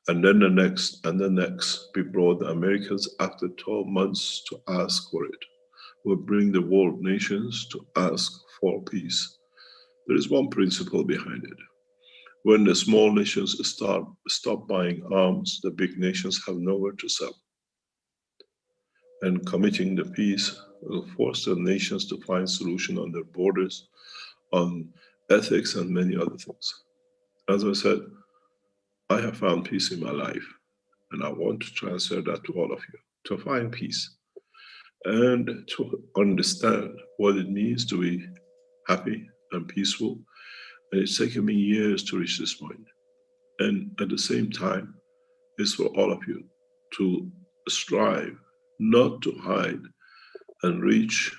and then the next and the next, we brought the Americans after 12 months to ask for it. We bring the world nations to ask for peace. There is one principle behind it. When the small nations stop buying arms, the big nations have nowhere to sell. And committing the peace will force the nations to find solution on their borders, on ethics and many other things. As I said, I have found peace in my life, and I want to transfer that to all of you, to find peace and to understand what it means to be happy and peaceful. And it's taken me years to reach this point. And at the same time, it's for all of you to strive not to hide and reach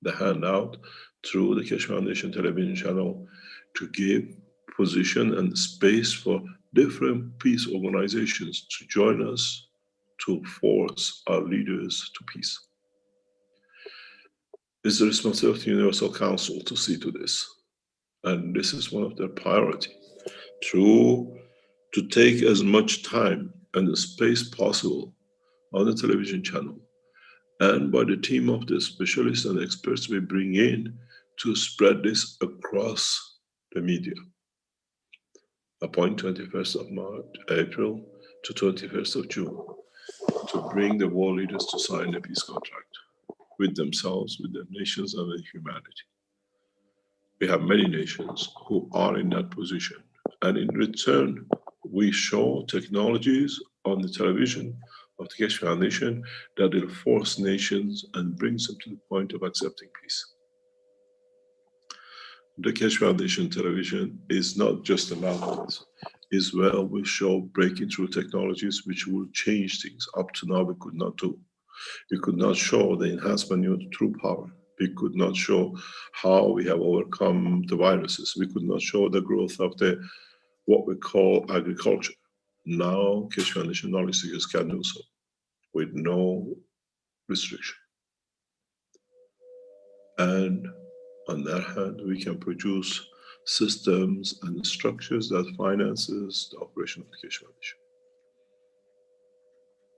the hand out through the Keshe Foundation television channel to give position and space for different peace organizations to join us to force our leaders to peace. It's the responsibility of the Universal Council to see to this. And this is one of their priorities, to take as much time and the space possible on the television channel and by the team of the specialists and experts we bring in to spread this across the media. Appoint 21st of April to 21st of June to bring the world leaders to sign the peace contract with themselves, with their nations, and with humanity. We have many nations who are in that position. And in return, we show technologies on the television of the Keshe Foundation that will force nations and brings them to the point of accepting peace. The Keshe Foundation television is not just about this. As well, we show breaking through technologies which will change things. Up to now, we could not do. We could not show the enhancement of true power. We could not show how we have overcome the viruses. We could not show the growth of the what we call agriculture. Now, Keshe Foundation knowledge seekers can do so with no restriction. And on that hand, we can produce systems and structures that finances the operation of the Keshe Foundation.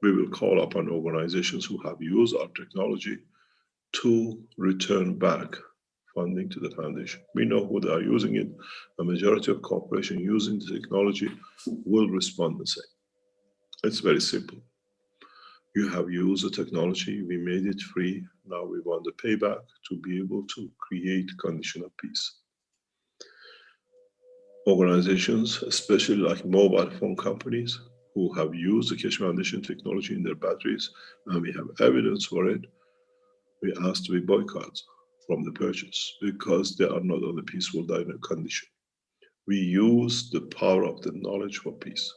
We will call upon organizations who have used our technology to return back funding to the foundation. We know who they are using it. A majority of corporations using the technology will respond the same. It's very simple. You have used the technology, we made it free, now we want the payback to be able to create condition of peace. Organizations, especially like mobile phone companies, who have used the Keshe Foundation technology in their batteries, and we have evidence for it, we asked to be boycotted from the purchase because they are not on the peaceful condition. We use the power of the knowledge for peace.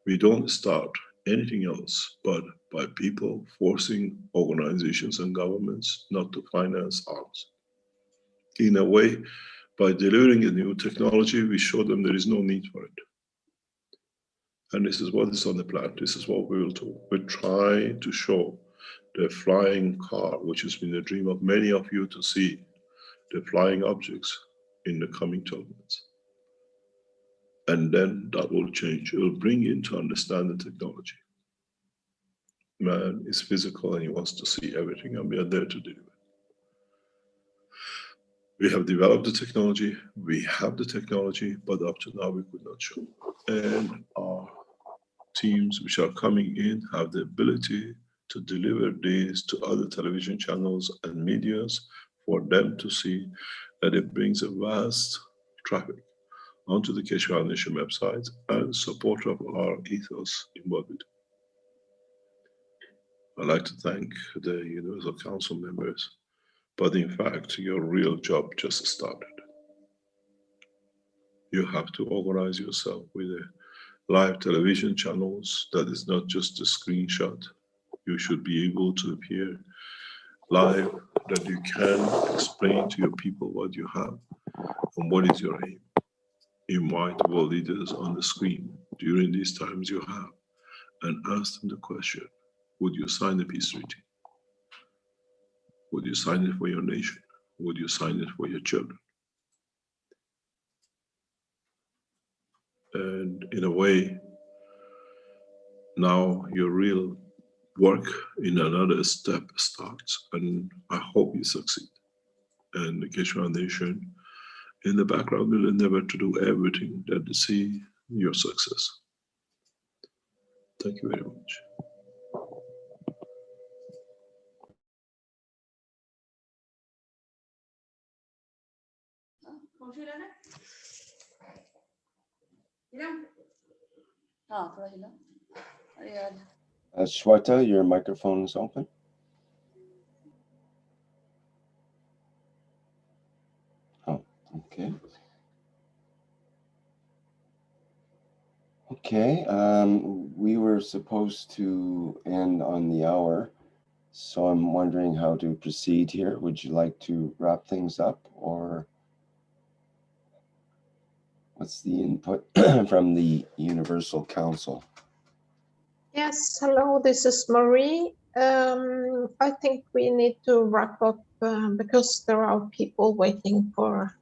We don't start anything else but by people forcing organizations and governments not to finance arms. In a way, by delivering a new technology, we show them there is no need for it. And this is what is on the plan. This is what we will do. We try to show the flying car, which has been a dream of many of you to see, the flying objects in the coming 12 months. And then that will change. It will bring you to understand the technology. Man is physical and he wants to see everything, and we are there to deliver. We have developed the technology, we have the technology, but up to now we could not show. And our teams which are coming in have the ability to deliver this to other television channels and medias for them to see that it brings a vast traffic onto the Keshe Foundation website and support of our ethos involved. I'd like to thank the Universal Council members, but in fact, your real job just started. You have to organize yourself with a live television channels that is not just a screenshot. You should be able to appear live, that you can explain to your people what you have and what is your aim. Invite world leaders on the screen during these times you have and ask them the question, would you sign the peace treaty? Would you sign it for your nation? Would you sign it for your children? And in a way, now your real work in another step starts, and I hope you succeed. And the Keshe Foundation in the background will endeavor to do everything that to see your success. Thank you very much. Shweta, your microphone is open. Oh, okay. Okay, we were supposed to end on the hour, So I'm wondering how to proceed here. Would you like to wrap things up, or what's the input from the Universal Council? Yes, hello, this is Marie. I think we need to wrap up because there are people waiting for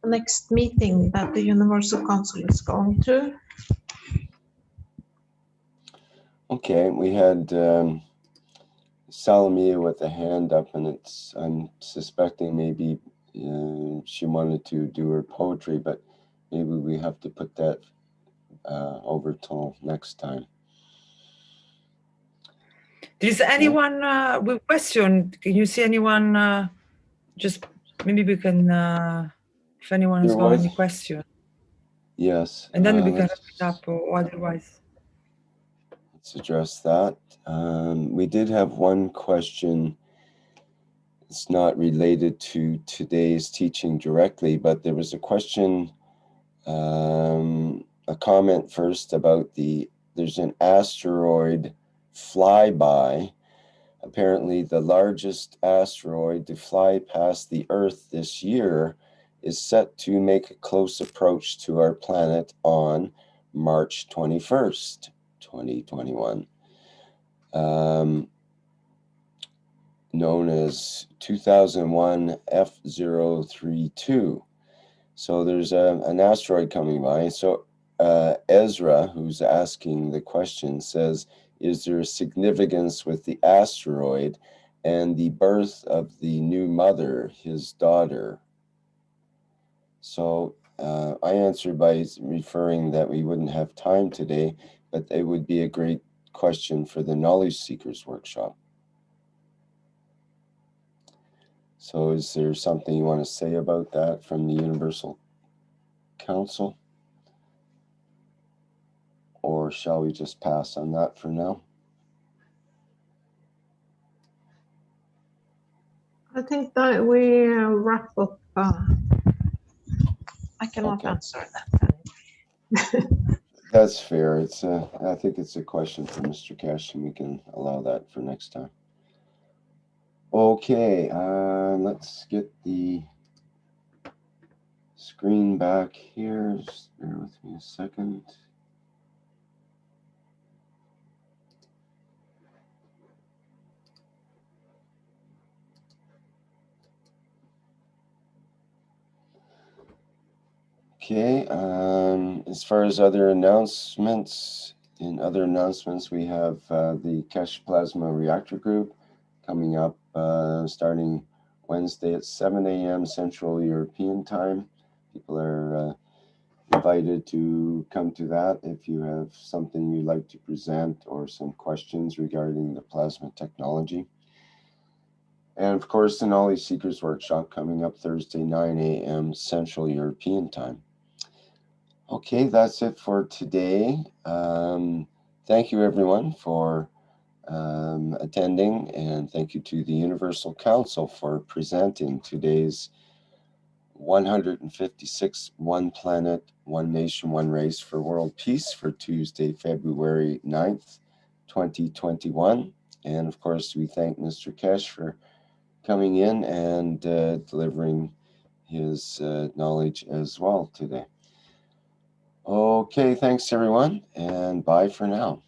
the next meeting that the Universal Council is going to. Okay, we had Salamia with a hand up, and I'm suspecting maybe she wanted to do her poetry, but maybe we have to put that over till next time. Is anyone with question? Can you see anyone? Just maybe we can, if anyone has got any question. Yes. And then we can wrap it up, or otherwise. Let's address that. We did have one question. It's not related to today's teaching directly, but there was a question, a comment first about there's an asteroid flyby. Apparently the largest asteroid to fly past the Earth this year is set to make a close approach to our planet on March 21st, 2021. Known as 2001 F032. So there's an asteroid coming by. So Ezra, who's asking the question, says, is there a significance with the asteroid and the birth of the new mother, his daughter? So I answered by referring that we wouldn't have time today, but it would be a great question for the Knowledge Seekers Workshop. So is there something you want to say about that from the Universal Council? Or shall we just pass on that for now? I think that we wrap up. I cannot answer that. That's fair. I think it's a question for Mr. Keshe, and we can allow that for next time. Okay, let's get the screen back here. Just bear with me a second. Okay, as far as other announcements, we have the Keshe Plasma Reactor Group coming up starting Wednesday at 7 a.m. Central European Time. People are invited to come to that if you have something you'd like to present or some questions regarding the plasma technology. And of course, the Knowledge Seekers Workshop coming up Thursday, 9 a.m. Central European Time. Okay, that's it for today. Thank you, everyone, for attending, and thank you to the Universal Council for presenting today's 156 One Planet, One Nation, One Race for World Peace for Tuesday, February 9th, 2021. And of course, we thank Mr. Keshe for coming in and delivering his knowledge as well today. Okay, thanks everyone, and bye for now.